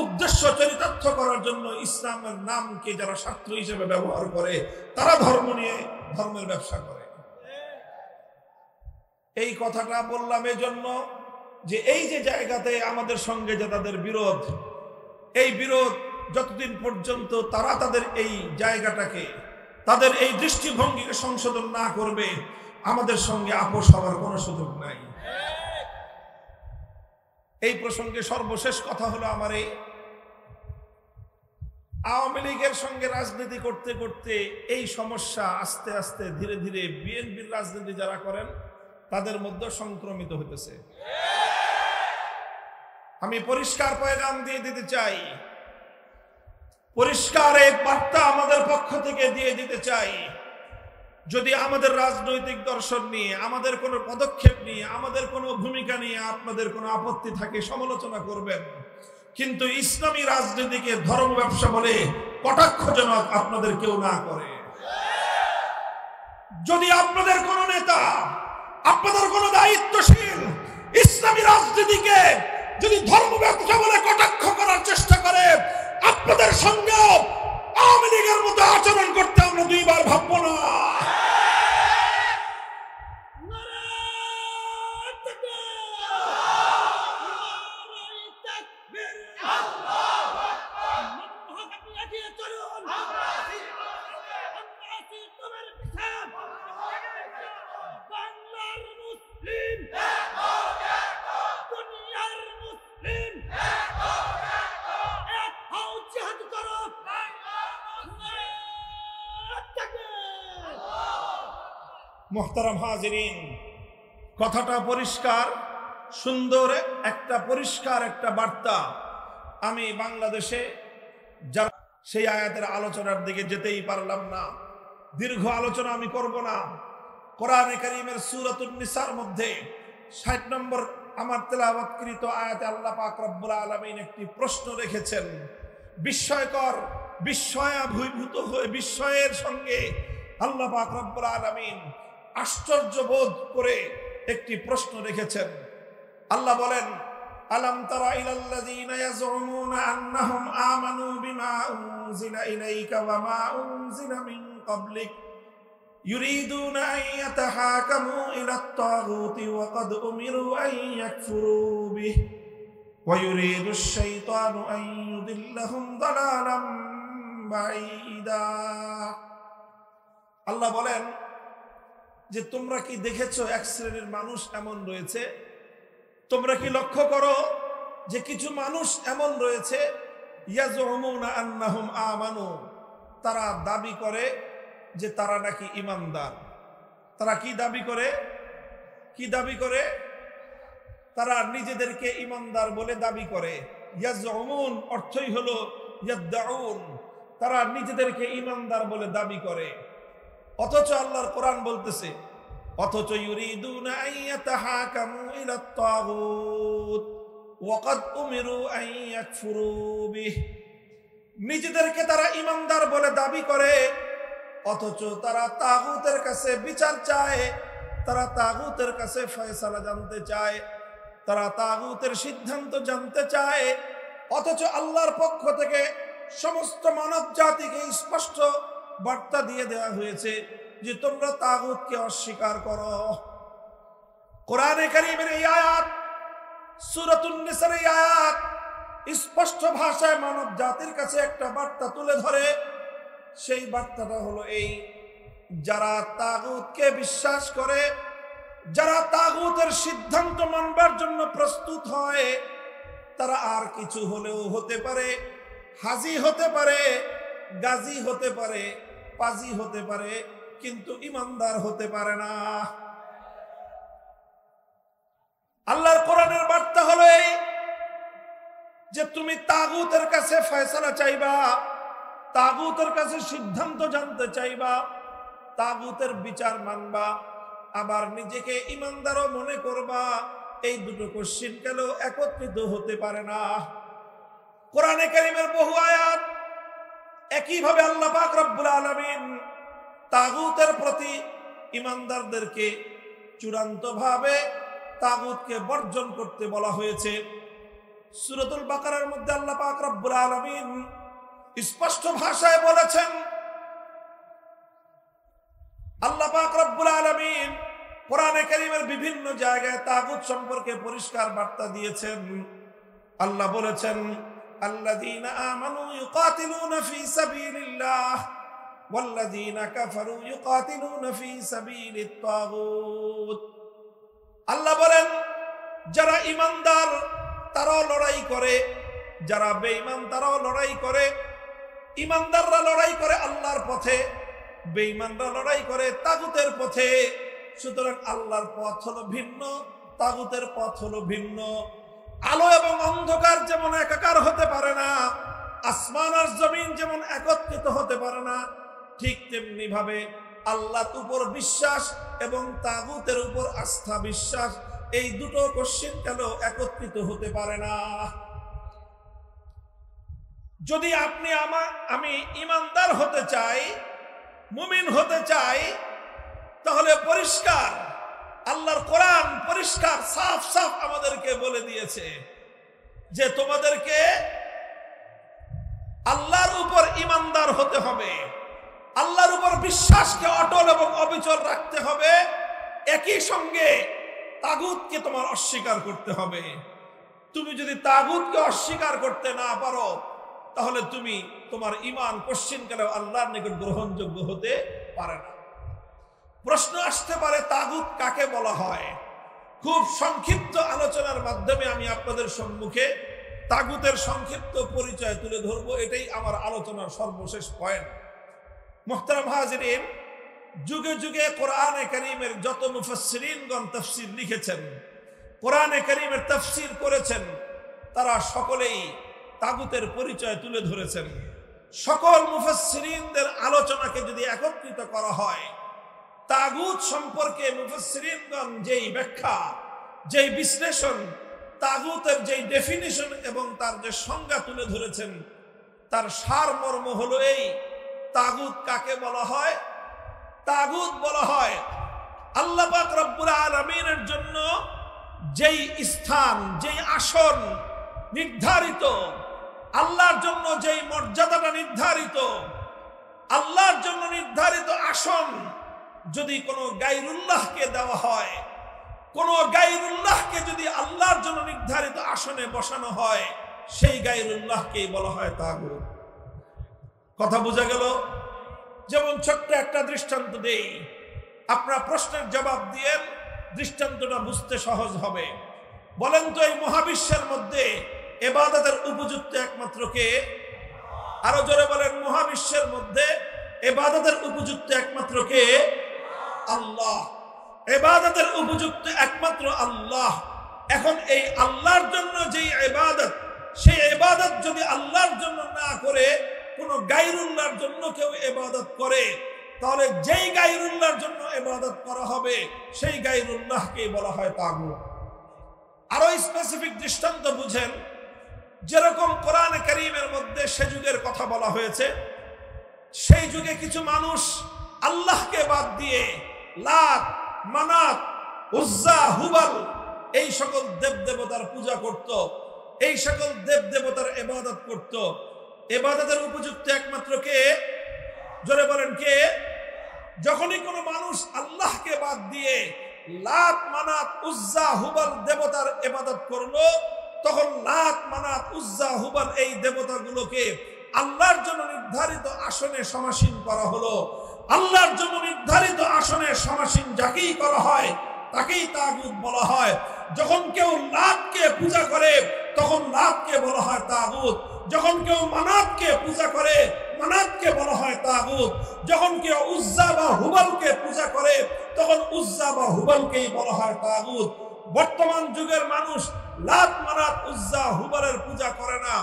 উদ্দেশ্য চরিতার্থ করার জন্য ইসলামের নামকে যারা স্বার্থ হিসেবে ব্যবহার করে, তারা ধর্ম নিয়ে ধর্মের ব্যবসা করে। এই কথাটা বললাম এজন্য যে এই যে জায়গাতে আমাদের সঙ্গে যে তাদের বিরোধ, এই বিরোধ যতদিন পর্যন্ত তারা তাদের এই জায়গাটাকে, তাদের এই দৃষ্টিভঙ্গিকে সংশোধন না করবে, আমাদের সঙ্গে আপোষ হওয়ার কোনো সুযোগ নাই। এই প্রসঙ্গে সর্বশেষ কথা হলো, আমার এই আওয়ামী লীগের সঙ্গে রাজনীতি করতে করতে এই সমস্যা আস্তে আস্তে ধীরে ধীরে বিএনপির রাজনীতি যারা করেন তাদের মধ্যে সংক্রমিত হতেছে। আমি পরিষ্কার পয়গাম দিয়ে দিতে চাই, পরিষ্কার এক বার্তা আমাদের পক্ষ থেকে দিয়ে দিতে চাই। যদি আমাদের রাজনৈতিক দর্শন নিয়ে, আমাদের কোনো পদক্ষেপ নিয়ে, আমাদের কোনো ভূমিকা নিয়ে আপনাদের কোনো আপত্তি থাকে সমালোচনা করবেন, কিন্তু ইসলামী রাজনীতিকে ধর্ম ব্যবসা বলে কটাক্ষজনক আপনাদের কেউ না করে। যদি আপনাদের কোনো নেতা, আপনাদের কোনো দায়িত্বশীল ইসলামী রাজনীতিকে যদি ধর্ম ব্যবসা বলে কটাক্ষ করার চেষ্টা করে, আপনাদের সঙ্গে আওয়ামী লীগের মতো আচরণ করতে আমরা দুইবার ভাববো না। মোহতারাম হাজিরিন, কথাটা পরিষ্কার, সুন্দর একটা পরিষ্কার একটা বার্তা। আমি বাংলাদেশে যারা সেই আয়াতের আলোচনার দিকে যেতেই পারলাম না, দীর্ঘ আলোচনা আমি করব না। কোরআনে কারীমের সূরাতুন নিসার মধ্যে ৬০ নম্বর আমার তেলাওয়াতকৃত আয়াতে আল্লাহ পাক রব্বুল আলামিন একটি প্রশ্ন রেখেছেন। বিস্ময়কর, বিস্ময়াভিভূত হয়ে বিস্ময়ের সঙ্গে আল্লাহ পাক রব্বুল আলামিন আশ্চর্য বোধ করে একটি প্রশ্ন রেখেছেন। আল্লাহ বলেন, আলাম তারা ইলাল্লাযীনা ইয়াজউমুনা আন্নাহুম আমানু বিমা উনজিলা ইলাইকা ওয়া মা উনজিলা মিন ক্বাবলিক ইউরিদুনা আন ইয়াতাহাকামু ইলাত তাগুতি ওয়া ক্বাদ উমিরু আন ইয়াকফুরু বিহি ওয়া ইউরিদুশ শাইতানু আন ইউদিল্লাহুম দালালাম বাঈদা। আল্লাহ বলেন যে তোমরা কি দেখেছো এক শ্রেণীর মানুষ এমন রয়েছে, তোমরা কি লক্ষ্য করো যে কিছু মানুষ এমন রয়েছে, ইয়াজউমুনা আন্নাহুম আমানু, তারা দাবি করে যে তারা নাকি ঈমানদার। তারা কি দাবি করে? কি দাবি করে? তারা নিজেদেরকে ঈমানদার বলে দাবি করে। ইয়াজউমুন অর্থই হলো ইয়াদউন, তারা নিজেদেরকে ঈমানদার বলে দাবি করে। অথচ আল্লাহর কোরআন বলতেছে, অথচ ইউরিদুনা আন ইয়াতাহাকামু ইলাত তাগুত ওয়া ক্বাদ উমিরু আন ইয়াকফুরু বিহি, নিজেদেরকে তারা ঈমানদার বলে দাবি করে, অথচ তারা তাগুতের কাছে বিচার চায়, তারা তাগুতের কাছে ফয়সালা জানতে চায়, তারা তাগুতের সিদ্ধান্ত জানতে চায়। অথচ আল্লাহর পক্ষ থেকে সমস্ত মানব জাতিকে স্পষ্ট বার্তা দিয়ে দেওয়া হয়েছে যে তোমরা তাগুতকে অস্বীকার করো। কোরআনে কারীমের এই আয়াত, সূরাতুন নিসার এই আয়াত স্পষ্ট ভাষায় মানব জাতির কাছে একটা বার্তা তুলে ধরে। সেই বার্তাটা হলো এই, যারা তাগুতকে বিশ্বাস করে, যারা তাগুতের সিদ্ধান্ত মানবার জন্য প্রস্তুত হয়, তারা আর কিছু হলেও হতে পারে, হাজি হতে পারে, গাজী হতে পারে, পাজি হতে পারে, কিন্তু ঈমানদার হতে পারে না। আল্লাহর কোরআনের বার্তা হলো এই যে তুমি তাগুতের কাছে ফয়সালা চাইবা, তাগুতের কাছে সিদ্ধান্ত জানতে চাইবা, তাগুতের বিচার মানবা, আবার নিজেকে ঈমানদারও মনে করবা। এই দুটো কোশ্চিনকালেও একত্রিত হতে পারে না। কোরআনে কারীমের বহু আয়াত একইভাবে আল্লাহ পাক রব্বুল আলামিন তাগুতের প্রতি ঈমানদারদেরকে চূড়ান্তভাবে তাগুতকে বর্জন করতে বলা হয়েছে। সূরাতুল বাকারার মধ্যে আল্লাহ পাক রব্বুল আলামিন স্পষ্ট ভাষায় বলেছেন, আল্লাহ পাক রব্বুল আলামিন কোরআনে কারীমের বিভিন্ন জায়গায় তাগুত সম্পর্কে পরিষ্কার বার্তা দিয়েছেন। আল্লাহ বলেছেন, আল্লাযীনা আমানু ইউকাতিলুনা ফী সাবিলিল্লাহ ওয়াল্লাযীনা কাফারু ইউকাতিলুনা ফী সাবিলিত তাগুত। আল্লাহ বলেন, যারা ঈমানদার তারাও লড়াই করে, যারা বেঈমান তারাও লড়াই করে। ঈমানদাররা লড়াই করে আল্লাহর পথে, বেঈমানরা লড়াই করে তাগুতের পথে। সুতরাং আল্লাহর পথ হলো ভিন্ন, তাগুতের পথ হলো ভিন্ন। আলো এবং অন্ধকার যেমন একাকার হতে পারে না, আসমান আর জমিন যেমন একত্রিত হতে পারে না, ঠিক তেমনি ভাবে আল্লাহর উপর বিশ্বাস এবং তাগুতের উপর আস্থা বিশ্বাস, এই দুটো কোশ্চেনকালেও একত্রিত হতে পারে না। যদি আপনি আমি ইমানদার হতে চাই, মুমিন হতে চাই, তাহলে পরিষ্কার আল্লাহর কোরআন পরিষ্কার সাফ সাফ আমাদেরকে বলে দিয়েছে যে তোমাদেরকে আল্লাহর উপর ইমানদার হতে হবে, আল্লাহর উপর বিশ্বাসকে অটল এবং অবিচল রাখতে হবে, একই সঙ্গে তাগুতকে তোমার অস্বীকার করতে হবে। তুমি যদি তাগুতকে অস্বীকার করতে না পারো, তাহলে তুমি তোমার ঈমান কোশ্চিনকালেও আল্লাহর নিকট গ্রহণযোগ্য হতে পারে না। প্রশ্ন আসতে পারে তাগুত কাকে বলা হয়? খুব সংক্ষিপ্ত আলোচনার মাধ্যমে আমি আপনাদের সম্মুখে তাগুতের সংক্ষিপ্ত পরিচয় তুলে ধরবো, এটাই আমার আলোচনার সর্বশেষ পয়েন্ট। মুহতারাম হাজিরিন, যুগে যুগে কোরআনে কারীমের যত মুফাসসিরিনগণ তাফসীর লিখেছেন, কোরআনে কারীমের তাফসীর করেছেন, তারা সকলেই তাগুতের পরিচয় তুলে ধরেছেন। সকল মুফাসসিরিনদের আলোচনাকে যদি একত্রিত করা হয়, তাগুত সম্পর্কে মুফাসসিরিনগণ যেই ব্যাখ্যা, যেই বিশ্লেষণ, তাগুতের যেই ডেফিনিশন এবং তার যে সংজ্ঞা তুলে ধরেছেন, তার সারমর্ম হলো এই: তাগুত কাকে বলা হয়? তাগুত বলা হয় আল্লাহ পাক রব্বুল আলামিনের জন্য যেই স্থান, যেই আসন নির্ধারিত, আল্লাহর জন্য যেই মর্যাদাটা নির্ধারিত, আল্লাহর জন্য নির্ধারিত আসন যদি কোনো গায়রুল্লাহকে দেওয়া হয়, কোনো গায়রুল্লাহকে যদি আল্লাহর জন্য নির্ধারিত আসনে বসানো হয়, সেই গায়রুল্লাহকেই বলা হয় তাগুত। কথা বোঝা গেল? যেমন ছোট্ট একটা দৃষ্টান্ত দেই, আপনারা প্রশ্নের জবাব দিয়ে দৃষ্টান্তটা বুঝতে সহজ হবে। বলেন তো, এই মহাবিশ্বের মধ্যে ইবাদতের উপযুক্ত একমাত্র কে? আরো জোরে বলেন, মহাবিশ্বের মধ্যে ইবাদতের উপযুক্ত একমাত্র কে? আল্লাহ। ইবাদতের উপযুক্ত একমাত্র আল্লাহ। এখন এই আল্লাহর জন্য যেই ইবাদত, সেই ইবাদত যদি আল্লাহর জন্য না করে কোন গায়রুল্লাহর জন্য কেউ ইবাদত করে, তাহলে যেই গায়রুল্লাহর জন্য ইবাদত করা হবে সেই গায়রুল্লাহকে বলা হয় তাগুত। আরো স্পেসিফিক দৃষ্টান্ত বুঝেন, যেরকম কোরআনে কারীমের মধ্যে সে যুগের কথা বলা হয়েছে, সেই যুগে কিছু মানুষ আল্লাহকে বাদ দিয়ে লাত, মানাত, উজ্জা, হুবাল এই সকল দেবদেবতার পূজা করত, এই সকল দেবদেবতার ইবাদত করত। ইবাদতের উপযুক্ত একমাত্র কে? জোরে বলেন কে? যখনই কোনো মানুষ আল্লাহকে বাদ দিয়ে লাত, মানাত, উজ্জা, হুবাল দেবতার ইবাদত করলো, তখন লাত, মানাত, উজ্জা, হুবাল এই দেবতাগুলোকে আল্লাহর জন্য নির্ধারিত আসনে সমাসীন করা হলো। আল্লাহর জন্য নির্ধারিত আসনে সমাসীন যাকেই করা হয় তাকেই তাগুত বলা হয়। যখন কেউ লাতকে পূজা করে, তখন লাতকে বলা হয় তাগুত। যখন কেউ মানাতকে পূজা করে, মানাতকে বলা হয় তাগুত। যখন কেউ উজ্জা বা হুবালকে পূজা করে, তখন উজ্জা বা হুবালকেই বলা হয় তাগুত। বর্তমান যুগের মানুষ লাত, মানাত, উজ্জা, হুবালের পূজা করে না।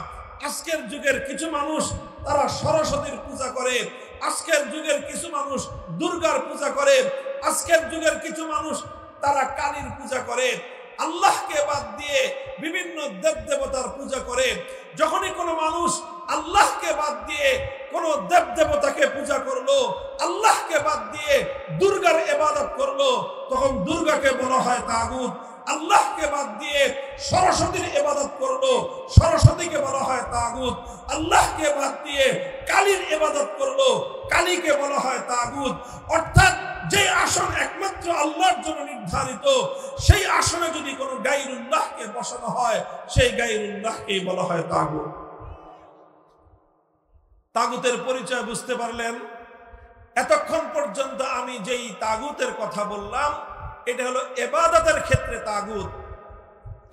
আজকের যুগের কিছু মানুষ তারা সরস্বতীর পূজা করে, আজকের যুগের কিছু মানুষ দুর্গার পূজা করে, আজকের যুগের কিছু মানুষ তারা কালীর পূজা করে। আল্লাহকে বাদ দিয়ে বিভিন্ন দেবদেবতার পূজা করে। যখনই কোনো মানুষ আল্লাহকে বাদ দিয়ে কোনো দেবদেবতাকে পূজা করলো, আল্লাহকে বাদ দিয়ে দুর্গার ইবাদত করলো, তখন দুর্গাকে বলা হয় তাগুত। আল্লাহকে বাদ দিয়ে সরস্বতীর ইবাদত করলো, সরস্বতীকে বলা হয় তাগুত। আল্লাহকে বাদ দিয়ে কালীর ইবাদত করলো, কালীকে বলা হয় তাগুত। অর্থাৎ যে আসন একমাত্র আল্লাহর জন্য নির্ধারিত, সেই আসনে যদি কোনো গায়রুল্লাহকে বসানো হয়, সেই গায়রুল্লাহকেই বলা হয় তাগুত। তাগুতের পরিচয় বুঝতে পারলেন? এতক্ষণ পর্যন্ত আমি যেই তাগুতের কথা বললাম, এটা হলো ইবাদতের ক্ষেত্রে তাগুত।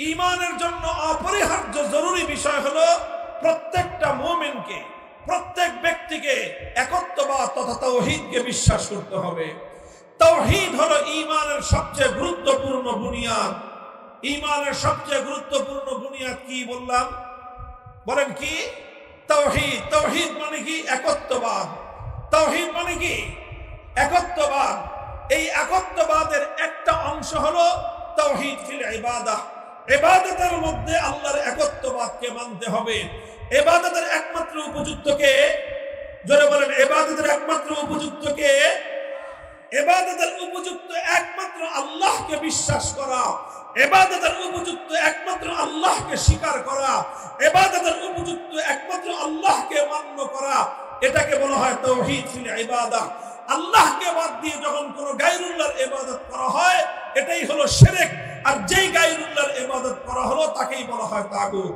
ঈমানের জন্য অপরিহার্য জরুরি বিষয় হলো প্রত্যেকটা মুমিনকে, প্রত্যেক ব্যক্তিকে একত্ববাদ তথা তাওহীদকে বিশ্বাস করতে হবে। তাওহীদ হলো ঈমানের সবচেয়ে গুরুত্বপূর্ণ বুনিয়াদ। ঈমানের সবচেয়ে গুরুত্বপূর্ণ বুনিয়াদ কি বললাম? বলেন কি? তাওহীদ। তাওহীদ মানে কি? একত্ববাদ। তাওহীদ মানে কি? একত্ববাদ। এই একত্ববাদের একটা অংশ হলো তাওহীদ ফিল ইবাদাহ। ইবাদতের মধ্যে আল্লাহর একত্ববাদকে মানতে হবে। ইবাদতের একমাত্র উপযুক্ত কে? জোরে বলেন, ইবাদতের একমাত্র উপযুক্ত কে? ইবাদতের উপযুক্ত একমাত্র আল্লাহকে বিশ্বাস করা, ইবাদতের উপযুক্ত একমাত্র আল্লাহকে স্বীকার করা, ইবাদতের উপযুক্ত একমাত্র আল্লাহকে মান্য করা, এটাকে বলা হয় তাওহীদ ফিল ইবাদাহ। আল্লাহকে বাদ দিয়ে যখন কোনো গায়রুল্লাহর ইবাদত করা হয়, এটাই হলো শিরক। আর যেই গায়রুল্লাহর ইবাদত করা হলো তাকেই বলা হয় তাগুত।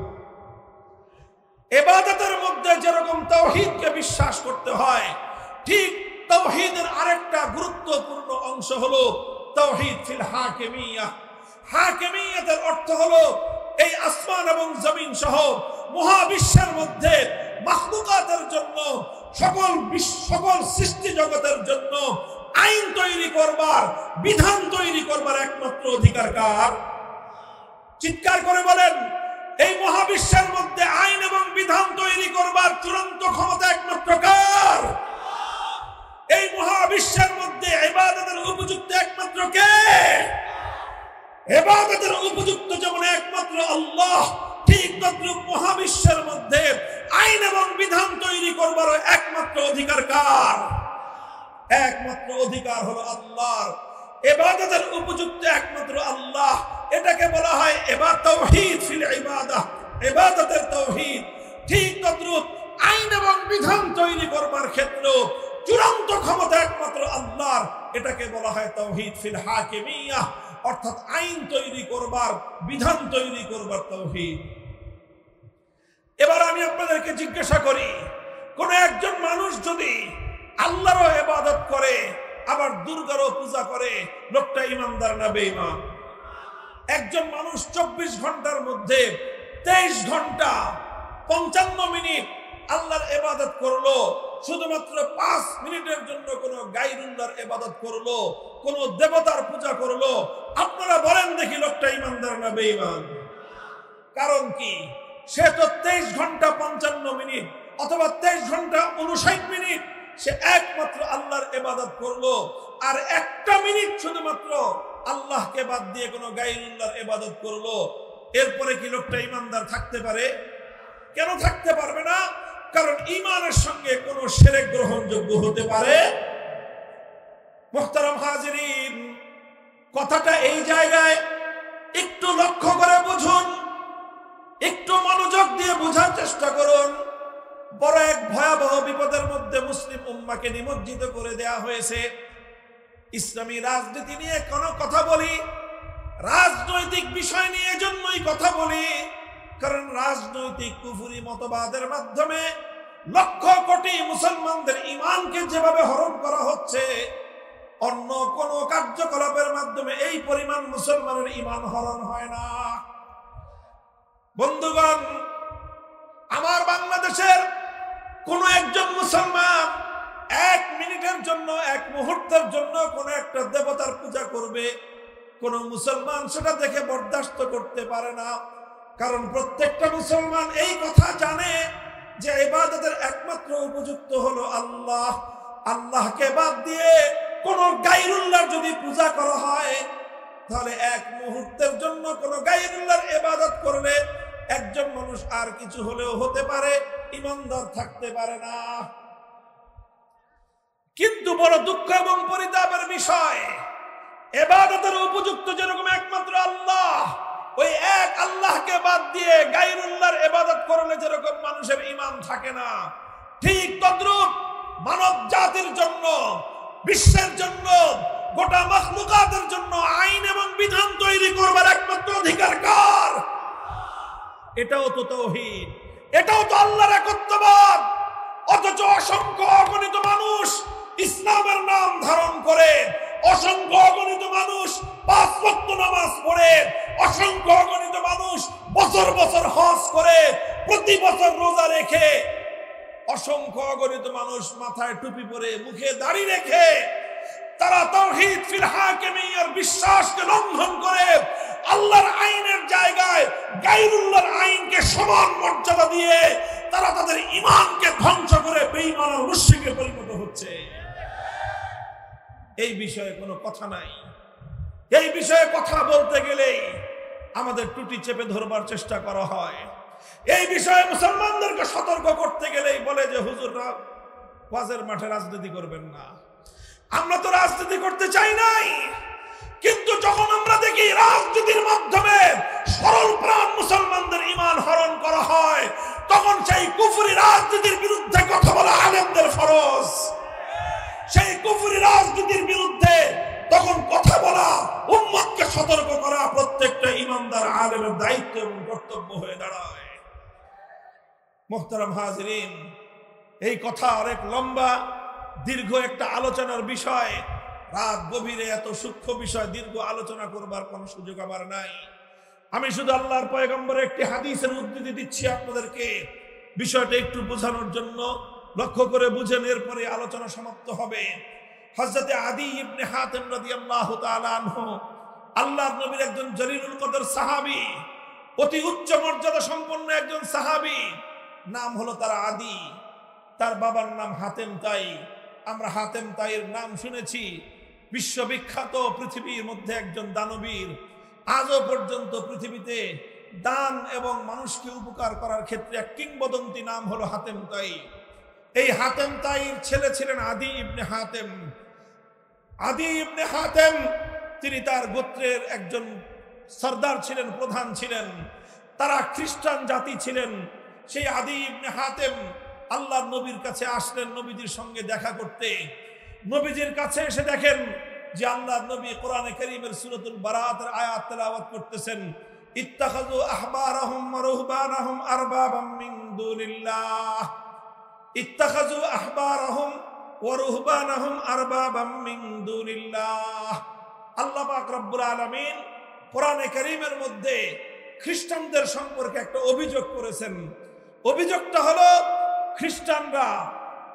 ইবাদতের মধ্যে যেরকম তাওহীদকে বিশ্বাস করতে হয়, ঠিক তাওহীদের আরেকটা গুরুত্বপূর্ণ অংশ হলো তাওহীদ ফিল হাকিমিয়াহ। হাকিমিয়াতের অর্থ হলো এই আসমান এবং জমিন সহ মহাবিশ্বের মধ্যে মাখলুকাতের জন্য, সকল সৃষ্টি জগতের জন্য আইন তৈরি করবার, বিধান তৈরি করবার একমাত্র অধিকার কার? চিৎকার করে বলেন, এই মহাবিশ্বের মধ্যে আইন এবং বিধান তৈরি করবার চূড়ান্ত ক্ষমতা একমাত্র কার? এই মহাবিশ্বের মধ্যে ইবাদতের উপযুক্ত একমাত্র কে? ইবাদতের উপযুক্ত যেমন একমাত্র আল্লাহ, ঠিক তদ্রূপ মহাবিশ্বের মধ্যে আইন এবং বিধান তৈরি করবার একমাত্র অধিকার কার? একমাত্র অধিকার হলো আল্লাহর। ইবাদতের উপযুক্ত একমাত্র আল্লাহ, এটাকে বলা হয় তাওহীদ ফিল ইবাদাহ, ইবাদতের তাওহীদ। ঠিক তদ্রূপ আইন এবং বিধান তৈরি করবার ক্ষেত্রে চূড়ান্ত ক্ষমতা একমাত্র আল্লাহর, এটাকে বলা হয় তাওহীদ ফিল হাকিমিয়াহ, অর্থাৎ আইন তৈরি করবার, বিধান তৈরি করবার তাওহীদ। এবার আমি আপনাদেরকে জিজ্ঞাসা করি, কোন একজন মানুষ যদি আল্লাহরও ইবাদত করে আবার দুর্গারও পূজা করে, লোকটা ঈমানদার না বেঈমান? একজন মানুষ 24 ঘন্টার মধ্যে 23 ঘন্টা 55 মিনিট আল্লাহর ইবাদত করলো, শুধুমাত্র 5 মিনিটের জন্য কোন গায়রুল্লাহর ইবাদত করলো, কোন দেবতার পূজা করলো, আপনারা বলেন দেখি লোকটা ঈমানদার না বেঈমান? কারণ কি? সে তো 23 ঘন্টা 55 মিনিট অথবা 23 ঘন্টা 59 মিনিট সে একমাত্র আল্লাহর ইবাদত করলো, আর একটা মিনিট শুধুমাত্র আল্লাহকে বাদ দিয়ে কোনো গায়রুল্লাহর ইবাদত করলো। এরপরে কি লোকটা ঈমানদার থাকতে পারে? কেন থাকতে পারবে না? কারণ ঈমানের সঙ্গে কোনো শিরক গ্রহণযোগ্য হতে পারে। মুহতারাম হাজিরিন, কথাটা এই জায়গায় একটু লক্ষ্য করে বুঝুন, একটু মনোযোগ দিয়ে বোঝার চেষ্টা করুন। বড় এক ভয়াবহ বিপদের মধ্যে মুসলিম উম্মাহকে নিমজ্জিত করে দেয়া হয়েছে। ইসলামী রাজনীতি নিয়ে কোনো কথা বলি, রাজনৈতিক বিষয় নিয়ে জন্যই কথা বলি, কারণ রাজনৈতিক কুফরি মতবাদের মাধ্যমে লক্ষ কোটি মুসলমানদের ঈমানকে যেভাবে হরণ করা হচ্ছে, অন্য কোন কার্যকলাপের মাধ্যমে এই পরিমাণ মুসলমানের ঈমান হরণ হয় না। বন্ধুগণ, আমার বাংলাদেশের কোন একজন মুসলমান 1 মিনিটের জন্য, 1 মুহূর্তের জন্য কোন একটা দেবতার পূজা করবে, কোন মুসলমান সেটা দেখে বরদাস্ত করতে পারে না। কারণ প্রত্যেকটা মুসলমান এই কথা জানে যে ইবাদতের একমাত্র উপযুক্ত হলো আল্লাহ। আল্লাহকে বাদ দিয়ে কোন গায়রুল্লাহর যদি পূজা করা হয়, তাহলে 1 মুহূর্তের জন্য কোন গায়রুল্লাহর ইবাদত করলে একজন মানুষ আর কিছু হলেও হতে পারে, ঈমানদার থাকতে পারে না। কিন্তু বড় দুঃখ এবং পরিতাপের বিষয়, ইবাদতের উপযুক্ত যেরকম একমাত্র আল্লাহ, ওই এক আল্লাহকে বাদ দিয়ে গায়রুল্লাহর ইবাদত করলে যেরকম মানুষের ঈমান থাকে না, ঠিক তদ্রূপ মানব জাতির জন্য, বিশ্বের জন্য, গোটা মাখলুকাতের জন্য আইন এবং বিধান তৈরি করবার একমাত্র অধিকার কার? এটাও তো তাওহীদ, এটাও তো আল্লাহর একত্ববাদ। অথচ অসংখ্য অগণিত মানুষ ইসলামের নাম ধারণ করে, অসংখ্য অগণিত মানুষ 5 ওয়াক্ত নামাজ পড়ে, অসংখ্য অগণিত মানুষ বছর বছর হজ করে, প্রতি বছর রোজা রেখে, অসংখ্য অগণিত মানুষ মাথায় টুপি পরে, মুখে দাড়ি রেখে, তারা তাওহীদ ফিল হাকিমিয়ার বিশ্বাসকে লঙ্ঘন করে আল্লাহর আইন গায়রুল্লাহর আইনকে সমান মর্যাদা দিয়ে তারা তাদের ঈমানকে ধ্বংস করে বেঈমান আর মুশরিকে পরিণত হচ্ছে। এই বিষয়ে কোনো কথা নাই। এই বিষয়ে কথা বলতে গেলেই আমাদের টুটি চেপে ধরবার চেষ্টা করা হয়। এই বিষয়ে মুসলমানদেরকে সতর্ক করতে গেলেই বলে যে হুজুররা ওয়াজের মাঠে রাজনীতি করবেন না। আমরা তো রাজনীতি করতে চাই নাই, কিন্তু যখন আমরা দেখি রাজনীতির মাধ্যমে সরল প্রাণ মুসলমানদের ঈমান হরণ করা হয়, তখন সেই কুফরি রাজনীতির বিরুদ্ধে কথা বলা আলেমদের ফরজ। সেই কুফরি রাজনীতির বিরুদ্ধে তখন কথা বলা, উম্মতকে সতর্ক করা প্রত্যেকটা ইমানদার আলেমের দায়িত্ব এবং কর্তব্য হয়ে দাঁড়ায়। মুহতারাম হাজিরিন, এই কথা অনেক লম্বা দীর্ঘ একটা আলোচনার বিষয়। রাত গভীরে এত সূক্ষ্ম বিষয় দীর্ঘ আলোচনা করবার কোন সুযোগ আমার নাই। আমি শুধু আল্লাহর পয়গম্বরের একটি হাদিসের উদ্ধৃতি দিচ্ছি আপনাদেরকে, বিষয়টা একটু বোঝানোর জন্য। লক্ষ্য করে বুঝেন, এরপরে আলোচনা সমাপ্ত হবে। হযরতে আদী ইবনে হাতেম রাদিয়াল্লাহু তাআলা আনহু আল্লাহর নবীর একজন জলিলুল কদর সাহাবী, অতি উচ্চ মর্যাদা সম্পন্ন একজন সাহাবী। নাম হলো তার আদী, তার বাবার নাম হাতেম তাই। আমরা হাতেম তাইয়ের নাম শুনেছি, বিশ্ববিখ্যাত পৃথিবীর মধ্যে একজন দানবীর। আজও পর্যন্ত পৃথিবীতে দান এবং মানুষকে উপকার করার ক্ষেত্রে এক কিংবদন্তি নাম হলো হাতেম তাই। এই হাতেম তাইর ছেলে ছিলেন আদী ইবনে হাতেম। আদী ইবনে হাতেম তিনি তার গোত্রের একজন সর্দার ছিলেন, প্রধান ছিলেন। তারা খ্রিস্টান জাতি ছিলেন। সেই আদী ইবনে হাতেম আল্লাহর নবীর কাছে আসলেন নবীজির সঙ্গে দেখা করতে। নবীজির কাছে এসে দেখেন যে আল্লাহর নবী কোরআনে কারীমের সূরাতুল বারাতের আয়াত তেলাওয়াত করতেছেন। ইত্তাখাযু আহবারাহুম ওয়া রুহবানাহুম আরবাবাম মিন দুনিল্লাহ, ইত্তাখাযু আহবারাহুম ওয়া রুহবানাহুম আরবাবাম মিন দুনিল্লাহ। আল্লাহ পাক রব্বুল আলামিন কোরআনে কারীমের মধ্যে খ্রিস্টানদের সম্পর্কে একটা অভিযোগ করেছেন। অভিযোগটা হলো খ্রিস্টানরা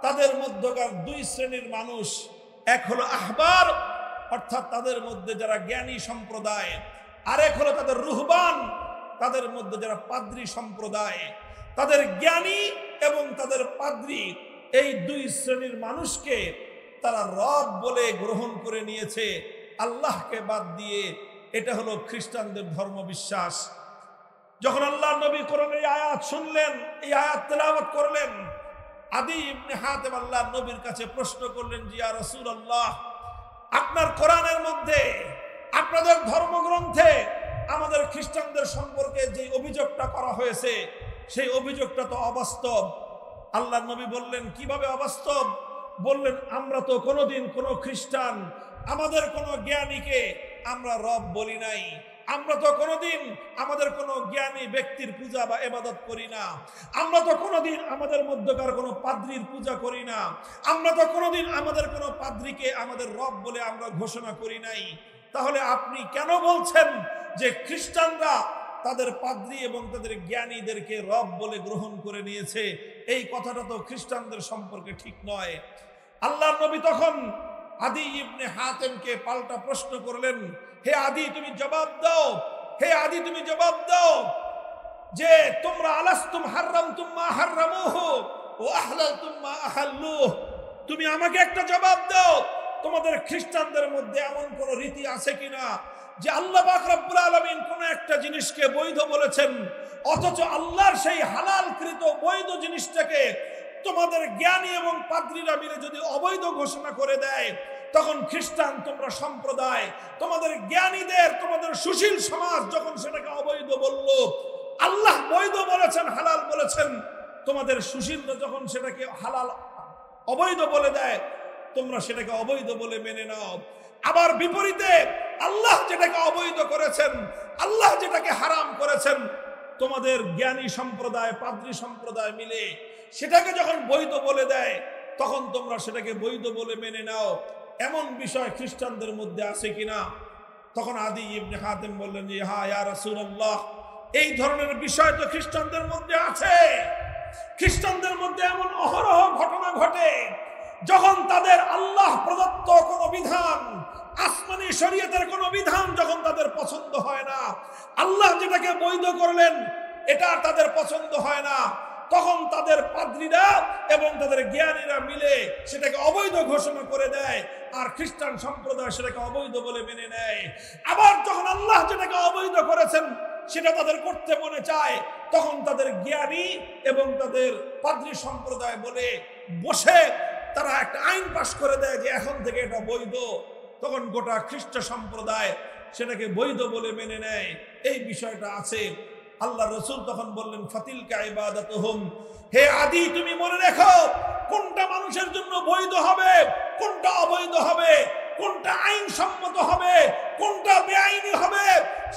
তাদের মধ্যকার দুই শ্রেণীর মানুষ। এক হলো আহবার, অর্থাৎ তাদের মধ্যে যারা জ্ঞানী সম্প্রদায়, আরেক হলো তাদের রুহবান, তাদের মধ্যে যারা পাদ্রী সম্প্রদায়। তাদের জ্ঞানী এবং তাদের পাদ্রী, এই দুই শ্রেণীর মানুষকে তারা রব বলে গ্রহণ করে নিয়েছে, আল্লাহকে বাদ দিয়ে। এটা হলো খ্রিস্টানদের ধর্ম বিশ্বাস। যখন আল্লাহর নবী কোরআনের এই আয়াত শুনলেন, এই আয়াত তেলাওয়াত করলেন, আদী ইবনে হাতেম আল্লাহর নবীর কাছে প্রশ্ন করলেন, যে ইয়া রাসূলুল্লাহ, আপনার কোরআনের মধ্যে, আপনাদের ধর্মগ্রন্থে আমাদের খ্রিস্টানদের সম্পর্কে যে অভিযোগটা করা হয়েছে, সেই অভিযোগটা তো অবাস্তব। আল্লাহর নবী বললেন, কিভাবে অবাস্তব? বললেন, আমরা তো কোনোদিন কোনো খ্রিস্টান, আমাদের কোনো জ্ঞানীকে আমরা রব বলি নাই। আমরা তো কোনোদিন আমাদের কোনো জ্ঞানী ব্যক্তির পূজা বা ইবাদত করি না। আমরা তো কোনোদিন আমাদের মধ্যকার কোনো পাদ্রীর পূজা করি না। আমরা তো কোনোদিন আমাদের কোনো পাদ্রীকে আমাদের রব বলে আমরা ঘোষণা করি নাই। তাহলে আপনি কেন বলছেন যে খ্রিস্টানরা তাদের পাদ্রী এবং তাদের জ্ঞানীদেরকে রব বলে গ্রহণ করে নিয়েছে? এই কথাটা তো খ্রিস্টানদের সম্পর্কে ঠিক নয়। আল্লাহর নবী তখন আদী ইবনে হাতেমকে পাল্টা প্রশ্ন করলেন, হে আদী, তুমি জবাব দাও। হে আদী, তুমি জবাব দাও যে তোমরা আলাস্তুম হারামতুম মা হারামুহু ওয়া আহলালতুম মা আহাল্লুহু। তুমি আমাকে একটা জবাব দাও, তোমাদের খ্রিস্টানদের মধ্যে এমন কোন রীতি আছে কিনা যে আল্লাহ পাক রব্বুল আলামিন কোন একটা জিনিসকে বৈধ বলেছেন, অথচ আল্লাহর সেই হালালকৃত বৈধ জিনিসটাকে তোমাদের জ্ঞানী এবং পাদ্রীরা মিলে যদি অবৈধ ঘোষণা করে দেয়, তখন খ্রিস্টান তোমরা সম্প্রদায়, তোমাদের জ্ঞানীদের, তোমাদের সুশীল সমাজ যখন সেটাকে অবৈধ বলল, আল্লাহ বৈধ বলেছেন, হালাল বলেছেন, তোমাদের সুশীলরা যখন সেটাকে হালাল অবৈধ বলে দেয়, তোমরা সেটাকে অবৈধ বলে মেনে নাও। আবার বিপরীতে আল্লাহ যেটাকে অবৈধ করেছেন, আল্লাহ যেটাকে হারাম করেছেন, তোমাদের জ্ঞানী সম্প্রদায়, পাদ্রী সম্প্রদায় মিলে সেটাকে যখন বৈধ বলে দেয়, তখন তোমরা সেটাকে বৈধ বলে মেনে নাও। এমন বিষয় খ্রিস্টানদের মধ্যে আছে কিনা? তখন আদী ইবনে হাতেম বললেন যে হ্যাঁ ইয়া রাসূলুল্লাহ, এই ধরনের বিষয় তো খ্রিস্টানদের মধ্যে আছে। খ্রিস্টানদের মধ্যে এমন অহরহ ঘটনা ঘটে যখন তাদের আল্লাহ প্রদত্ত কোনো বিধান, আসমানি শরীয়তের কোনো বিধান যখন তাদের পছন্দ হয় না, আল্লাহ যেটাকে বৈধ করলেন এটা তাদের পছন্দ হয় না, তখন তাদের পাদ্রীরা এবং তাদের জ্ঞানীরা মিলে সেটাকে অবৈধ ঘোষণা করে দেয়, আর খ্রিস্টান সম্প্রদায় সেটাকে অবৈধ বলে মেনে নেয়। আবার যখন আল্লাহ যেটাকে অবৈধ করেছেন সেটা তাদের করতে মনে চায়, তখন তাদের জ্ঞানী এবং তাদের পাদ্রী সম্প্রদায় বলে বসে তারা একটা আইন পাশ করে দেয় যে এখন থেকে এটা বৈধ। তখন গোটা খ্রিস্ট সম্প্রদায় সেটাকে বৈধ বলে মেনে নেয়। এই বিষয়টা আছে। আল্লাহ রসুল তখন বললেন ফাতিলকা ইবাদাতুহুম, হে আদি তুমি মনে রেখো কোনটা মানুষের জন্য বৈধ হবে, কোনটা অবৈধ হবে, কোনটা আইনসম্মত হবে, কোনটা বেআইনি হবে,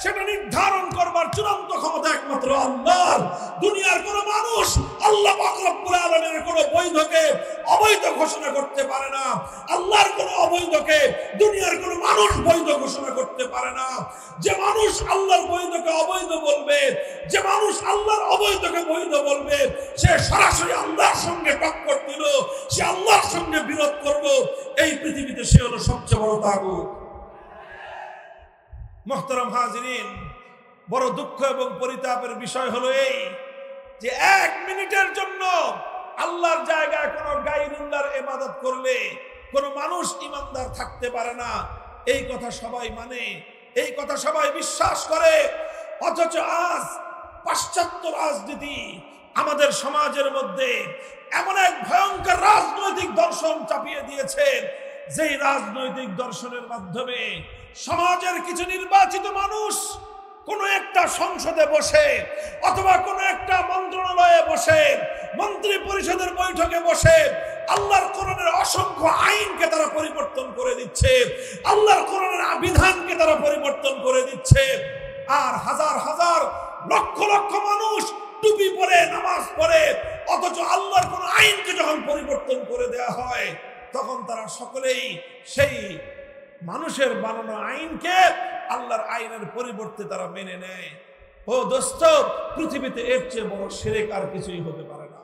সেটা নির্ধারণ করবার চূড়ান্ত ক্ষমতা একমাত্র আল্লাহর। দুনিয়ার কোন মানুষ আল্লাহ পাক রব্বুল আলামিনের কোন বৈধকে অবৈধ ঘোষণা করতে পারে না। আল্লাহর কোন অবৈধকে দুনিয়ার কোন মানুষ বৈধ ঘোষণা করতে পারে না। যে মানুষ আল্লাহর বৈধকে অবৈধ বলবে, যে মানুষ আল্লাহর অবৈধকে বৈধ বলবে, সে সরাসরি আল্লাহর সঙ্গে টক্কর দিল, সে আল্লাহর সঙ্গে বিরোধ করলো। এই পৃথিবীতে সে হলো সবচেয়ে বড় তাগুত। মুহতারাম হাজিরিন, বড় দুঃখ এবং পরিতাপের বিষয় হলো এই যে 1 মিনিটের জন্য আল্লাহর জায়গায় কোন গায়রুল্লাহর ইবাদত করলে কোন মানুষ ঈমানদার থাকতে পারে না। এই কথা সবাই মানে, এই কথা সবাই বিশ্বাস করে। অথচ আজ পাশ্চাত্য রাজনীতি আমাদের সমাজের মধ্যে এমন এক ভয়ঙ্কর রাজনৈতিক দর্শন চাপিয়ে দিয়েছে, যেই রাজনৈতিক দর্শনের মাধ্যমে সমাজের কিছু নির্বাচিত মানুষ কোন একটা সংসদে বসে অথবা কোন একটা মন্ত্রণালয়ে বসে, মন্ত্রী পরিষদের বৈঠকে বসে আল্লাহর কোরআনের অসংখ্য আইনকে তারা পরিবর্তন করে দিচ্ছে, আল্লাহর কোরআনের বিধানকে তারা পরিবর্তন করে দিচ্ছে। আর হাজার হাজার লক্ষ লক্ষ মানুষ টুপি পরে নামাজ পড়ে, অথচ আল্লাহর কোন আইনকে যখন পরিবর্তন করে দেয়া হয় তখন তারা সকলেই সেই মানুষের বানানো আইনকে আল্লাহর আইনের পরিবর্তে তারা মেনে নেয়। ও দোস্ত, পৃথিবীতে এর চেয়ে বড় শিরক আর কিছুই হতে পারে না।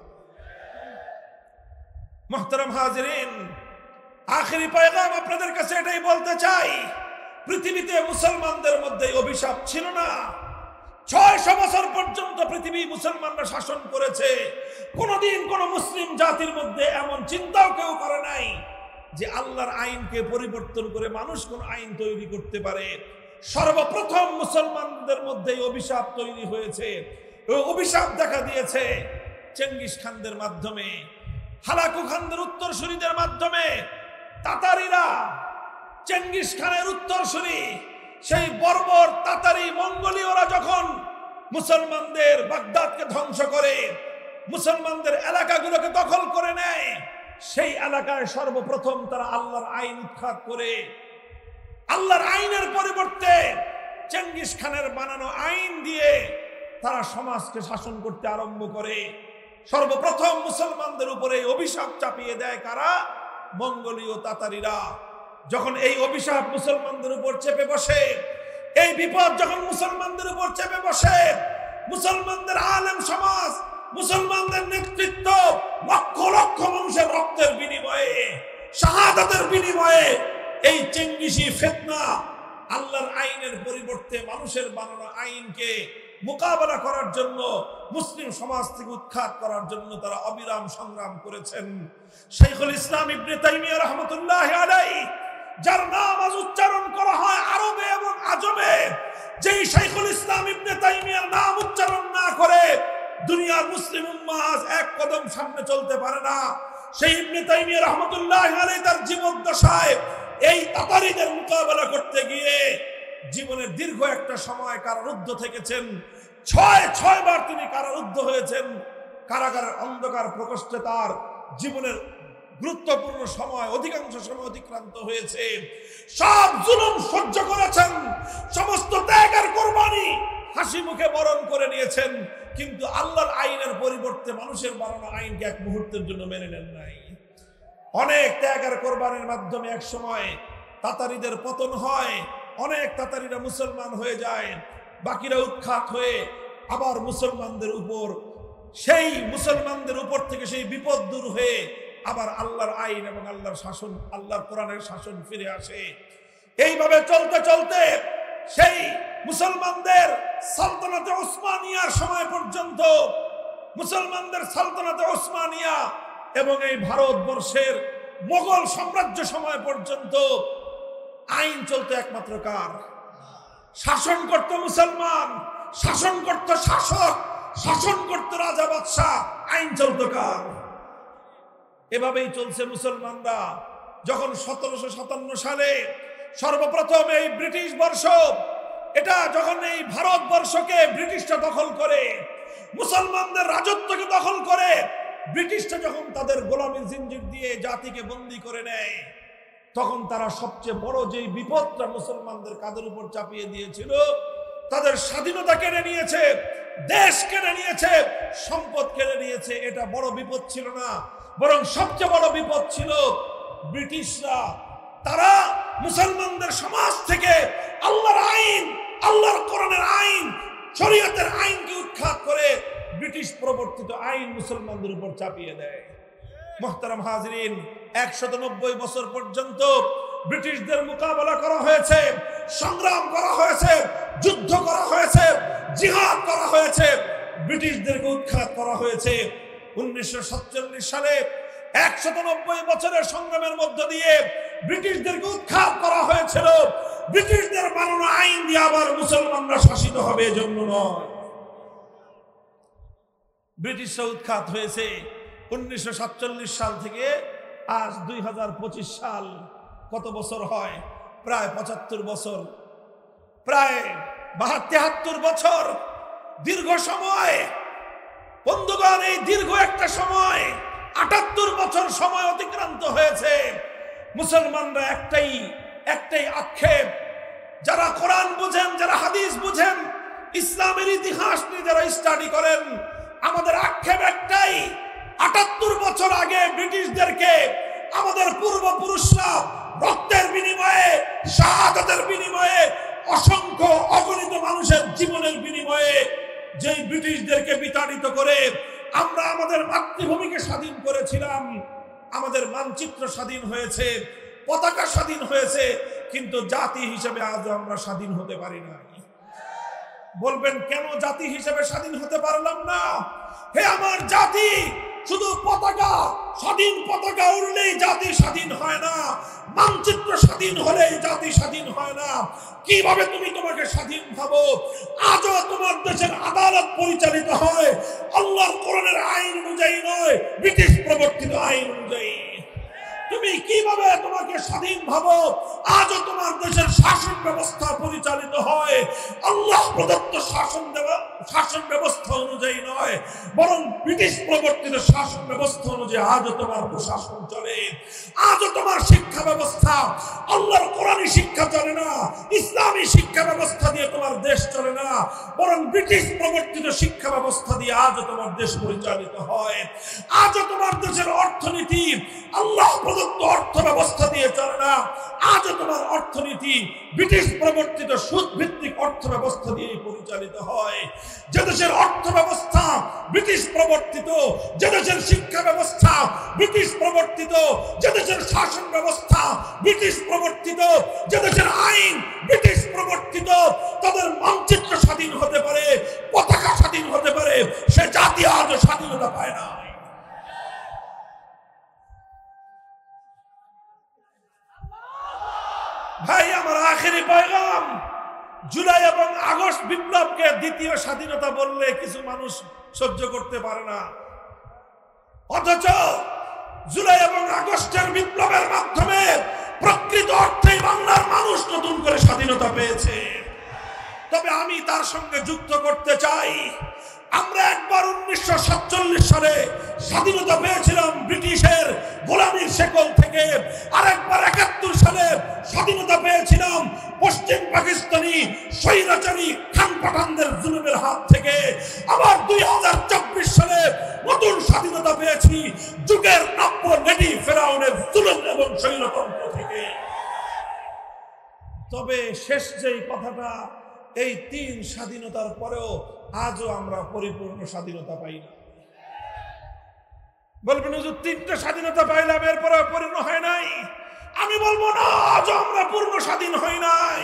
মুহতারাম হাজিরিন, আখেরি পয়গাম আপনাদের কাছে এটাই বলতে চাই, পৃথিবীতে মুসলমানদের মধ্যে অভিশাপ ছিল না। 600 বছর পর্যন্ত পৃথিবী মুসলমানরা শাসন করেছে। কোনদিন কোন মুসলিম জাতির মধ্যে এমন চিন্তাও কেউ করে নাই যে আল্লাহর আইনকে পরিবর্তন করে মানুষ কোন আইন তৈরি করতে পারে। সর্বপ্রথম মুসলমানদের মধ্যে অভিশাপ তৈরি হয়েছে। অভিশাপ দেখা দিয়েছে চেঙ্গিস খানদের মাধ্যমে, হালাকু খানদের উত্তরসূরিদের মাধ্যমে। তাতারিরা চেঙ্গিস খানের উত্তরসূরি, সেই বর্বর তাতারি মঙ্গোলীয়রা যখন মুসলমানদের বাগদাদকে ধ্বংস করে, মুসলমানদের এলাকাগুলোকে দখল করে নেয়, সেই এলাকায় সর্বপ্রথম তারা আল্লাহর আইন উৎখাত করে আল্লাহর আইনের পরিবর্তে চেঙ্গিস খানের বানানো আইন দিয়ে তারা সমাজকে শাসন করতে আরম্ভ করে। সর্বপ্রথম মুসলমানদের উপরে অভিশাপ চাপিয়ে দেয় কারা? মঙ্গোলীয় তাতারিরা। যখন এই অভিশাপ মুসলমানদের উপর চেপে বসে, এই বিপদ যখন মুসলমানদের উপর চেপে বসে, মুসলমানদের আলেম সমাজ, মুসলমানদের নেতৃত্ব লক্ষ লক্ষ মানুষের রক্তের বিনিময়ে, শাহাদাতের বিনিময়ে এই চেঙ্গিসি ফিতনা আল্লাহর আইনের পরিবর্তে মানুষের বানানো আইনকে মোকাবেলা করার জন্য, মুসলিম সমাজ থেকে উৎখাত করার জন্য তারা অবিরাম সংগ্রাম করেছেন। শাইখুল ইসলাম ইবনে তাইমিয়া রাহমাতুল্লাহি আলাইহি, যার নাম আজ উচ্চারণ করা হয় আরবে এবং আজমে, যেই শাইখুল ইসলাম ইবনে তাইমিয়ার নাম উচ্চারণ না করে দুনিয়ার মুসলিম উম্মাহ আজ এক কদম সামনে চলতে পারে না। সেই ইবনে তাইমিয়া রাহমাতুল্লাহি আলাইহি তার জীবদ্দশায় এই তাতারিদের মোকাবেলা করতে গিয়ে জীবনের দীর্ঘ একটা সময় কারারুদ্ধ থেকেছেন। 6 বার তিনি কারারুদ্ধ হয়েছেন। কারাগারের অন্ধকার প্রকোষ্ঠে তার জীবনের গুরুত্বপূর্ণ সময়, অধিকাংশ সময় অতিক্রান্ত হয়েছে। সব জুলুম সহ্য করেছেন, সমস্ত ত্যাগ আর কুরবানি হাসি মুখে বরণ করে নিয়েছেন, কিন্তু আল্লাহর আইনের পরিবর্তে মানুষের বানানো আইনকে এক মুহূর্তের জন্য মেনে নেন নাই। অনেক ত্যাগ আর কোরবানির মাধ্যমে এক সময় তাতারিদের পতন হয়, অনেক তাতারিরা মুসলমান হয়ে যায়, বাকিরা উৎখাত হয়ে আবার মুসলমানদের উপর, সেই মুসলমানদের উপর থেকে সেই বিপদ দূর হয়ে আবার আল্লাহর আইন এবং আল্লাহর শাসন, আল্লাহর কোরআনের শাসন ফিরে আসে। এইভাবে চলতে চলতে সেই মুসলমানদের সালতানাতে ওসমানিয়ার সময় পর্যন্ত, মুসলমানদের সালতানাতে ওসমানিয়া এবং এই ভারতবর্ষের মোগল সাম্রাজ্য সময় পর্যন্ত আইন চলতো একমাত্র কার? শাসন করত মুসলমান, শাসন করত শাসক, শাসন করত রাজা বাদশাহ, আইন চলতো কার? এভাবেই চলছে মুসলমানরা। যখন 1757 সালে সর্বপ্রথম এই ব্রিটিশ বর্ষ, এটা যখন এই ভারতবর্ষকে ব্রিটিশরা দখল করে, মুসলমানদের রাজত্বকে দখল করে, ব্রিটিশরা যখন তাদের গোলামী জিঞ্জির দিয়ে জাতিকে বন্দী করে নেয়, তখন তারা সবচেয়ে বড় যেই বিপদটা মুসলমানদের কাঁধের উপর চাপিয়ে দিয়েছিল, তাদের স্বাধীনতা কেড়ে নিয়েছে, দেশ কেড়ে নিয়েছে, সম্পদ কেড়ে নিয়েছে। এটা বড় বিপদ ছিল না, বরং সবচেয়ে বড় বিপদ ছিল ব্রিটিশরা। তারা মুসলমানদের সমাজ থেকে আল্লাহর আইন, আল্লাহর কোরআনের আইন, শরীয়তের আইনকে উৎখাত করে ব্রিটিশ প্রবর্তিত আইন মুসলমানদের উপর চাপিয়ে দেয়। মুহতারাম হাজরিন, 190 বছর পর্যন্ত ব্রিটিশদের মোকাবেলা করা হয়েছে, সংগ্রাম করা হয়েছে, যুদ্ধ করা হয়েছে, জিহাদ করা হয়েছে, ব্রিটিশদেরকে উৎখাত করা হয়েছে। 1947 সালে 190 বছরের সংগ্রামের মধ্য দিয়ে ব্রিটিশদেরকে উৎখাত করা হয়েছিল। ব্রিটিশদের বানানো আইন দিয়ে আবার মুসলমানরা শাসিত হবে এজন্য নয়। ব্রিটিশরা উৎখাত হয়েছে 1947 সাল থেকে আজ 2025 সাল। কত বছর হয়? প্রায় 75 বছর, প্রায় 73 বছর। দীর্ঘ সময় বন্ধুগণ, এই দীর্ঘ একটা সময়, 78 বছর সময় অতিক্রান্ত হয়েছে। মুসলমানরা একটাই আক্ষেপ, যারা কোরআন বুঝেন, যারা হাদিস বুঝেন, ইসলামের ইতিহাস নিয়ে যারা স্টাডি করেন, আমাদের আক্ষেপ একটাই, 78 বছর আগে ব্রিটিশদেরকে আমাদের পূর্বপুরুষরা রক্তের বিনিময়ে, শাহাদাতের বিনিময়ে, অসংখ্য অগণিত মানুষের জীবনের বিনিময়ে যেই ব্রিটিশদেরকে বিতাড়িত করে আমরা আমাদের মাতৃভূমিকে স্বাধীন করেছিলাম, আমাদের মানচিত্র স্বাধীন হয়েছে, পতাকা স্বাধীন হয়েছে, কিন্তু জাতি হিসেবে আজও আমরা স্বাধীন হতে পারি না। বলবেন কেন জাতি হিসেবে স্বাধীন হতে পারলাম না? হে আমার জাতি, শুধু পতাকা, স্বাধীন পতাকা উড়লেই জাতি স্বাধীন হয় না, মানচিত্র স্বাধীন হলেই জাতি স্বাধীন হয় না। কিভাবে তুমি তোমাকে স্বাধীন ভাবো? আজও তোমার দেশের আদালত পরিচালিত হয় আল্লাহর কোরআনের আইন অনুযায়ী নয়, ব্রিটিশ প্রবর্তিত আইন অনুযায়ী। তুমি কিভাবে তোমাকে স্বাধীন ভাবো? আজও তোমার দেশের শাসন ব্যবস্থা পরিচালিত হয় আল্লাহ প্রদত্ত শাসন ব্যবস্থা অনুযায়ী নয়, বরং ব্রিটিশ প্রবর্তিত শাসন ব্যবস্থা অনুযায়ী আজও তোমার প্রশাসন চলে। আজও তোমার শিক্ষা ব্যবস্থা আল্লাহর কোরআনী শিক্ষা চলে না, ইসলামী শিক্ষা ব্যবস্থা দিয়ে তোমার দেশ চলে না, বরং ব্রিটিশ প্রবর্তিত শিক্ষা ব্যবস্থা দিয়ে আজও তোমার দেশ পরিচালিত হয়। আজও তোমার দেশের অর্থনীতি আল্লাহ প্রদত্ত অর্থ ব্যবস্থা দিয়ে চলে না, আজও তোমার অর্থনীতি ব্রিটিশ প্রবর্তিত সুদ ভিত্তিক অর্থ ব্যবস্থা দিয়ে পরিচালিত হয়। যে দেশের অর্থ ব্যবস্থা ব্রিটিশ প্রবর্তিত, যে দেশের শিক্ষা ব্যবস্থা ব্রিটিশ প্রবর্তিত, যে দেশের শাসন ব্যবস্থা ব্রিটিশ প্রবর্তিত, যে দেশের আইন ব্রিটিশ প্রবর্তিত, তাদের মানচিত্র স্বাধীন হতে পারে, পতাকা স্বাধীন হতে পারে, সে জাতি আজও স্বাধীনতা পায় না। ভাই আমার আখেরি পয়গাম, জুলাই এবং আগস্ট বিপ্লবকে দ্বিতীয় স্বাধীনতা বললে কিছু মানুষ সহ্য করতে পারে না, অথচ জুলাই এবং আগস্টের বিপ্লবের মাধ্যমে প্রকৃত অর্থে বাংলার মানুষ নতুন করে স্বাধীনতা পেয়েছে। তবে আমি তার সঙ্গে যুক্ত করতে চাই, আমরা একবার 1947 সালে স্বাধীনতা পেয়েছিলাম ব্রিটিশের গোলামীর শেকল থেকে, আর একবার 71 সালে স্বাধীনতা পেয়েছিলাম পশ্চিম পাকিস্তানি স্বৈরাচারী খান পাঠানদের জুলুমের হাত থেকে। আবার 2024 সালে নতুন স্বাধীনতা পেয়েছি যুগের নব্য নেডি ফেরাউনের জুলুম এবং স্বৈরতন্ত্র থেকে। তবে শেষ যেই কথাটা, এই 3 স্বাধীনতার পরেও আজও আমরা পরিপূর্ণ স্বাধীনতা পাই না। বলবেন হুজুর 3টে স্বাধীনতা পাইলাম এরপরে পূর্ণ হয় নাই। আমি বলবো না, আজও আমরা পূর্ণ স্বাধীন হই নাই।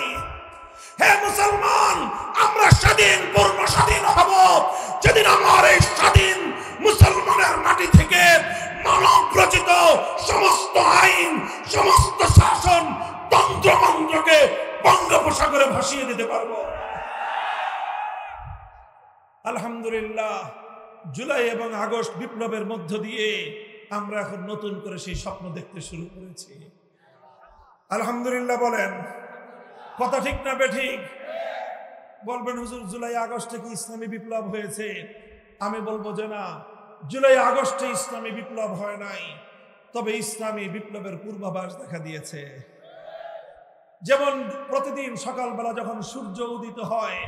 হে মুসলমান, সমস্ত আইন, সমস্ত শাসন, তন্ত্র মন্ত্রকে বঙ্গোপসাগরে ভাসিয়ে দিতে পারবো। আলহামদুলিল্লাহ, জুলাই এবং আগস্ট বিপ্লবের মধ্য দিয়ে আমরা এখন নতুন করে সেই স্বপ্ন দেখতে শুরু করেছি। আলহামদুলিল্লাহ বলেন, কথা ঠিক না বেঠিক? বলবেন হুজুর জুলাই আগস্টে কি ইসলামী বিপ্লব হয়েছে? আমি বলবো যে না, জুলাই আগস্টে ইসলামী বিপ্লব হয় নাই, তবে ইসলামী বিপ্লবের পূর্বাভাস দেখা দিয়েছে। যেমন প্রতিদিন সকালবেলা যখন সূর্য উদিত হয়,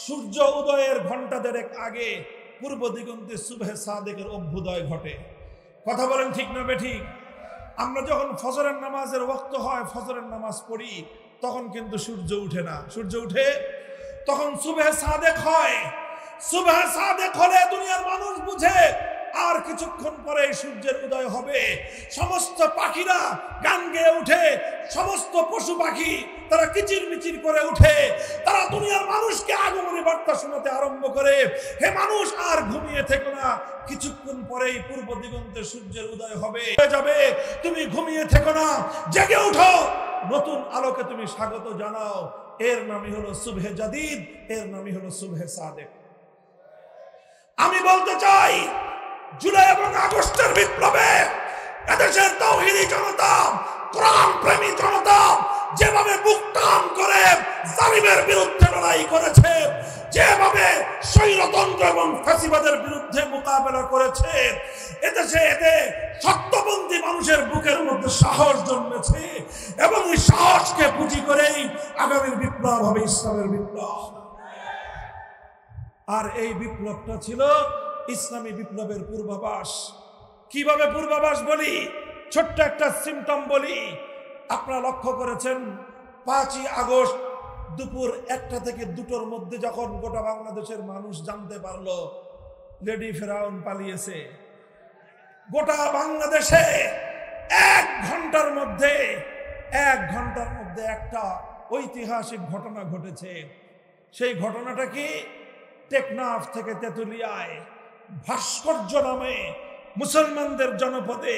সূর্য উদয়ের ঘন্টা দেড়েক আগে পূর্ব দিগন্তে সুবহে সাদেকের অভ্যুদয় ঘটে। কথা বলেন ঠিক না বেঠিক? আমরা যখন ফজরের নামাজের ওয়াক্ত হয়, ফজরের নামাজ পড়ি, তখন কিন্তু সূর্য উঠে না। সূর্য উঠে তখন সুবহে সাদেক হয়। সুবহে সাদেক হলে দুনিয়ার মানুষ বুঝে আর কিছুক্ষণ পরে সূর্যের উদয় হবে। সমস্ত পাখিরা গান গেয়ে উঠে, সমস্ত পশু পাখি তারা কিচির মিচির করে উঠে, তারা দুনিয়ার মানুষকে আগমনী বার্তা শোনাতে আরম্ভ করে, হে মানুষ আর ঘুমিয়ে থেকো না, কিছুক্ষণ পরেই পূর্ব দিগন্তে সূর্যের উদয় হবে যাবে, তুমি ঘুমিয়ে থেকো না, জেগে উঠো, নতুন আলোকে তুমি স্বাগত জানাও। এর নামই হলো সুবহে জাদিদ, এর নামই হলো সুবহে সাদেক। আমি বলতে চাই, জুলাই এবং আগস্টের বিপ্লবে এদেশের তাওহীদি জনতা, কোরআন প্রেমী জনতা যেভাবে বুক টান করে জালিমের বিরুদ্ধে লড়াই করেছে, যেভাবে স্বৈরতন্ত্র এবং ফ্যাসিবাদের বিরুদ্ধে মোকাবেলা করেছে, এদেশে এতে সত্যপন্থী মানুষের বুকের মধ্যে সাহস জন্মেছে এবং এই সাহসকে পুঁজি করেই আগামীর বিপ্লব হবে ইসলামের বিপ্লব। আর এই বিপ্লবটা ছিল ইসলামী বিপ্লবের পূর্বাভাস। কিভাবে পূর্বাভাস বলি? ছোট্ট একটা সিমটম বলি। আপনারা লক্ষ্য করেছেন 5ই আগস্ট দুপুর 1টা থেকে 2টোর মধ্যে যখন গোটা বাংলাদেশের মানুষ জানতে পারলো লেডি ফেরাউন পালিয়েছে, গোটা বাংলাদেশে 1 ঘন্টার মধ্যে একটা ঐতিহাসিক ঘটনা ঘটেছে। সেই ঘটনাটা কি? টেকনাফ থেকে তেতুলিয়ায় ভাস্কর্য নামে মুসলমানদের জনপদে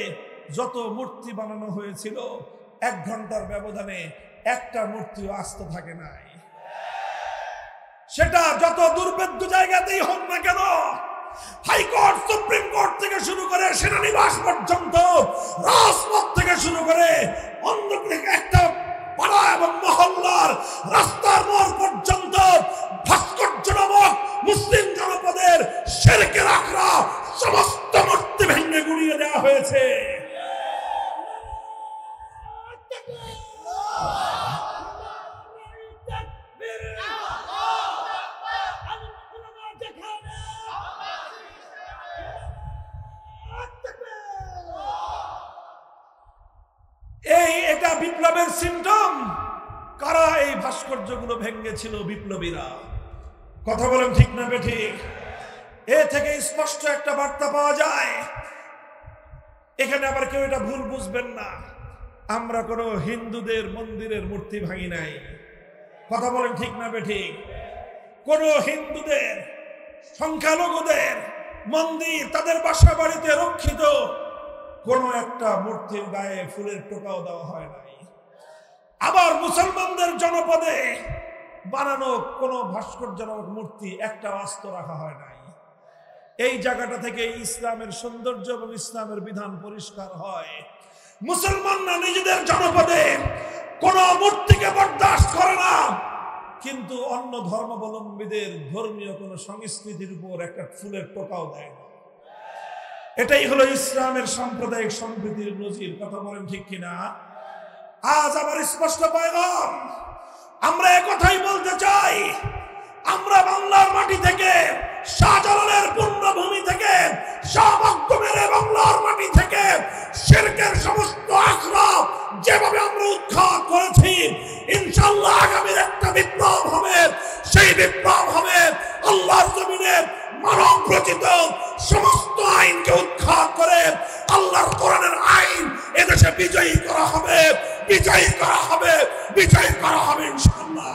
যত মূর্তি বানানো হয়েছিল, 1 ঘন্টার ব্যবধানে একটা মূর্তিও আস্ত থাকে নাই। সেটা যত দুর্ভেদ্য জায়গাতেই হোক না কেন, হাইকোর্ট, সুপ্রিম কোর্ট থেকে শুরু করে সেনানিবাস পর্যন্ত, রাজপথ থেকে শুরু করে একটা পাড়া এবং মহল্লার রাস্তার মোড় পর্যন্ত ভাস্কর্য নামক মুসলিম জনপদের শিরকের আখড়া সমস্ত মূর্তি ভেঙে গুড়িয়ে দেওয়া হয়েছে। এটা বিপ্লবের সিম্পটম। কারা এই ভাস্কর্যগুলো ভেঙেছিল? বিপ্লবীরা। কথা বলেন ঠিক না বেঠিক? এ থেকে স্পষ্ট একটা বার্তা পাওয়া যায়। এখানে আবার কেউ এটা ভুল বুঝবেন না, আমরা কোনো হিন্দুদের মন্দিরের মূর্তি ভাঙি নাই। কথা বলেন ঠিক না বেঠিক? কোন হিন্দুদের, সংখ্যালঘুদের মন্দির, তাদের বাসা বাড়িতে রক্ষিত কোন একটা মূর্তির গায়ে ফুলের টোকাও দেওয়া হয় নাই। আবার মুসলমানদের জনপদে বানানো কোন ভাস্কর্যজনক মূর্তি একটা আস্ত রাখা হয় নাই। এই জায়গাটা থেকে ইসলামের সৌন্দর্য এবং ইসলামের বিধান পরিষ্কার হয়। মুসলমানরা নিজেদের জনপদে কোন মূর্তিকে বরদাস্ত করে না, কিন্তু অন্য ধর্মাবলম্বীদের ধর্মীয় কোন সংস্কৃতির উপর একটা ফুলের টোকাও দেয় না। এটাই হলো ইসলামের সাম্প্রদায়িক সম্প্রীতির নজির। কথা বলেন ঠিক কিনা? আজ আবার স্পষ্ট পয়গাম, আমরা একথাই বলতে চাই, আমরা বাংলার মাটি থেকে, শাহজালালের পুণ্যভূমি থেকে, শাহ মখদুমের বাংলার মাটি থেকে শিরকের সমস্ত আখড়া যেভাবে আমরা উৎখাত করেছি, ইনশাআল্লাহ আগামীর একটা বিপ্লব হবে। সেই বিপ্লব হবে আল্লাহর জমিনে মানব রচিত সমস্ত আইনকে উৎখাত করে আল্লাহর কোরআনের আইন এদেশে বিজয়ী করা হবে, বিজয়ী করা হবে, বিজয়ী করা হবে ইনশাআল্লাহ।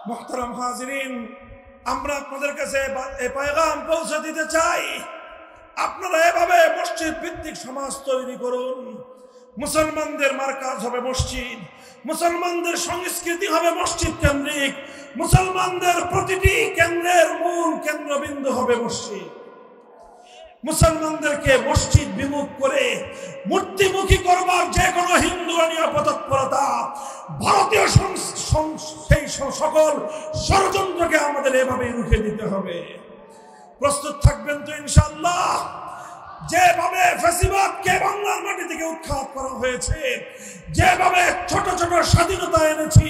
মুহতারাম হাজিরিন, আমরা আপনাদের কাছে এই পয়গাম পৌঁছে দিতে চাই, আপনারা এভাবে মসজিদ ভিত্তিক সমাজ তৈরি করুন। মুসলমানদের মার্কাজ হবে মসজিদ, মুসলমানদের সংস্কৃতি হবে মসজিদ কেন্দ্রিক, মুসলমানদের প্রতিটি কেন্দ্রের মূল কেন্দ্রবিন্দু হবে মসজিদ। মুসলমানদেরকে মসজিদ বিমুখ করে মূর্তিমুখী করবার যে কোনো হিন্দুয়ানীয় তৎপরতা, ভারতীয় সেই সকল ষড়যন্ত্রকে আমাদের এভাবেই রুখে দিতে হবে। প্রস্তুত থাকবেন তো ইনশাআল্লাহ? যেভাবে ফ্যাসিবাদকে বাংলার মাটি থেকে উৎখাত করা হয়েছে, যেভাবে ছোট ছোট স্বাধীনতা এনেছি,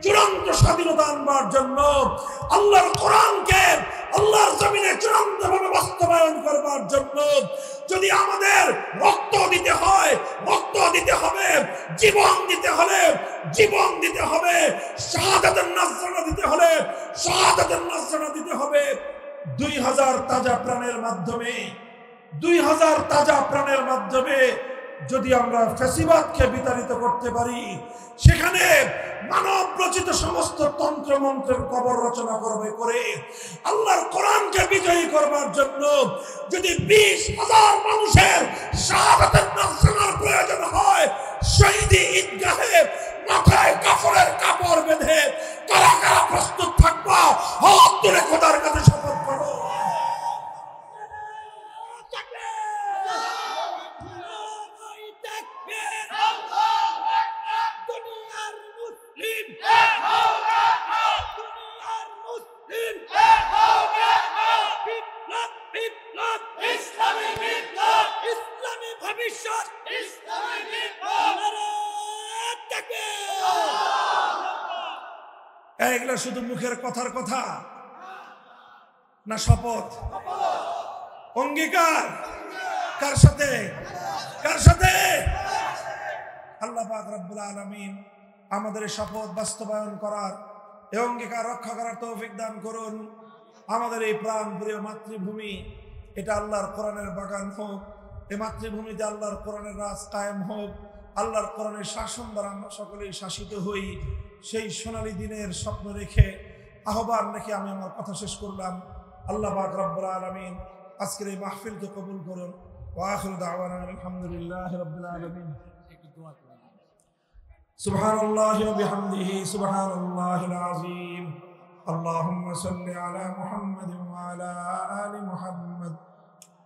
চূড়ান্ত স্বাধীনতা আনবার জন্য আল্লাহর কোরআনকে আল্লাহর জমিনে চূড়ান্তভাবে বাস্তবায়ন করবার জন্য যদি আমাদের রক্ত দিতে হয়, রক্ত দিতে হবে, জীবন দিতে হলে জীবন দিতে হবে, শাহাদাতের নজরানা দিতে হলে শাহাদাতের নজরানা দিতে হবে। 2000 তাজা প্রাণের মাধ্যমে 2000 তাজা প্রাণের মাধ্যমে যদি আমরা ফ্যাসিবাদকে বিতাড়িত করতে পারি, সেখানে মানব রচিত সমস্ত তন্ত্র মন্ত্রের কবর রচনা করে আল্লাহর কোরআনকে বিজয়ী করবার জন্য যদি 20,000 মানুষের শাহাদাতের নজরানার প্রয়োজন হয়, শহীদি ঈদগাহে মাথায় কাফনের কাপড় বেঁধে কারা কারা প্রস্তুত থাকবা? হাত তুলে খোদার কাছে শপথ করো। এগুলো শুধু মুখের কথার কথা না, শপথ অঙ্গীকার? কার সাথে? কার সাথে? আল্লাহ পাক রব্বুল আলামিন আমাদের শপথ বাস্তবায়ন করার, এই অঙ্গীকার রক্ষা করার তৌফিক দান করুন। আমাদের এই প্রাণপ্রিয় মাতৃভূমি, এটা আল্লাহর কোরআনের বাগান হোক। এই মাতৃভূমিতে আল্লাহর কোরআনের রাজ কায়েম হোক, আল্লাহর কোরআনের শাসন দ্বারা আমরা সকলেই শাসিত হই। সেই সোনালী দিনের স্বপ্ন রেখে, আহ্বান রেখে আমি আমার কথা শেষ করলাম। আল্লাহ পাক রব্বুল আলামিন আজকের এই মাহফিলকে কবুল করুন। ওয়া আখিরু দাওয়ানা আলহামদুলিল্লাহি রাব্বিল আলামিন। সুবহানাল্লাহি ওয়া বিহামদিহি সুবহানাল্লাহিল আযীম। আল্লাহুম্মা সাল্লি আলা মুহাম্মাদিন ওয়া আলা আলি মুহাম্মাদ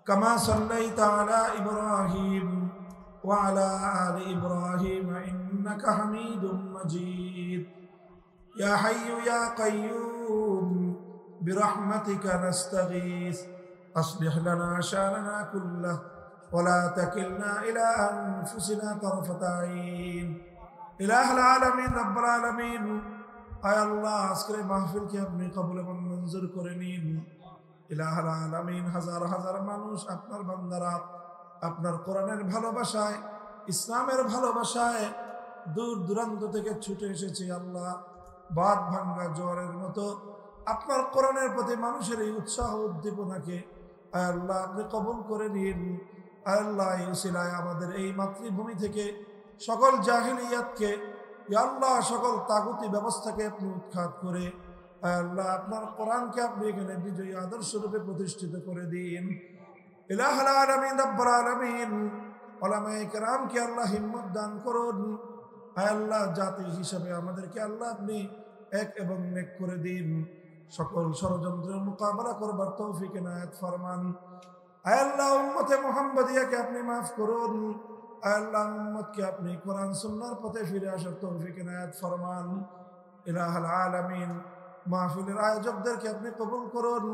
কামা সাল্লাইতা আলা ইব্রাহিম ওয়া আলা আলি ইব্রাহিম ইন্নাকা হামিদুম মাজিদ। ইয়া হাইয়্যু ইয়া কাইয়্যুম বিরহমাতিকা নাস্তাগীস أصلح لنا شأننا كله ولا تكلنا إلى أنفسنا طرفة عين إله العالمين رب العالمين আয় আল্লাহ, আজকের মাহফিলকে আপনি কবুল এবং মঞ্জুর করে নিন। ইলাহুল আলামিন, হাজার হাজার মানুষ আপনার বান্দারা আপনার কোরআনের ভালোবাসায়, ইসলামের ভালোবাসায় দূর দূরান্ত থেকে ছুটে এসেছে। আল্লাহ, বাদ ভাঙ্গা জ্বরের মতো আপনার কোরআনের প্রতি মানুষের এই উৎসাহ উদ্দীপনাকে আয় আল্লাহ আপনি কবুল করে নিন। আয় আল্লাহ, এই উসিলায় আমাদের এই মাতৃভূমি থেকে সকল জাহিলিয়াতকে, আল্লাহ সকল তাগুতি ব্যবস্থাকে আপনি উৎখাত করে আয় আল্লাহ আপনার কোরআনকে আপনি এখানে বিজয়ী আদর্শ রূপে প্রতিষ্ঠিত করে দিন। ইলাহুল আলামিন রব্বুল আলামিন, উলামায়ে কেরামকে আল্লাহ হিম্মত দান করুন। আয় আল্লাহ, জাতি হিসাবে আমাদেরকে আল্লাহ আপনি এক এবং নেক করে দিন। সকল ষড়যন্ত্রের মোকাবেলা করবার তৌফিক এনায়েত ফরমান। আয় আল্লাহ, উম্মতে মুহাম্মাদিয়াকে আপনি মাফ করুন। আয় আল্লাহ, উম্মতকে আপনি কোরআন সুন্নাহর পথে ফিরে আসার তৌফিক এনায়েত ফরমান। ইলাহুল আলামিন, মাহফিলের আয়োজকদেরকে আপনি কবুল করুন।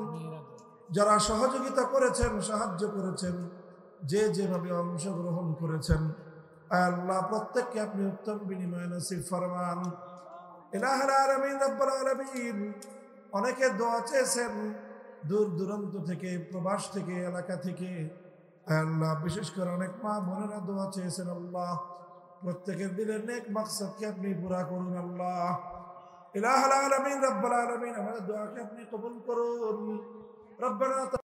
যারা সহযোগিতা করেছেন, সাহায্য করেছেন, যে যেভাবে অংশগ্রহণ করেছেন, আয় আল্লাহ প্রত্যেককে আপনি উত্তম বিনিময় নসিব ফরমান। ইলাহুল আলামিন রব্বুল আলামিন, অনেকে দোয়া চেয়েছেন দূর দূরান্ত থেকে, প্রবাস থেকে, এলাকা থেকে। আল্লাহ, বিশেষ করে অনেক মা বোনেরা দোয়া চেয়েছেন। আল্লাহ, প্রত্যেকের দিলের নেক মাকসাদকে আপনি পুরা করুন। আল্লাহ, ইলাহুল আলামিন রব্বুল আলামিন, আমাদের দোয়াকে আপনি কবুল করুন। রব্বানা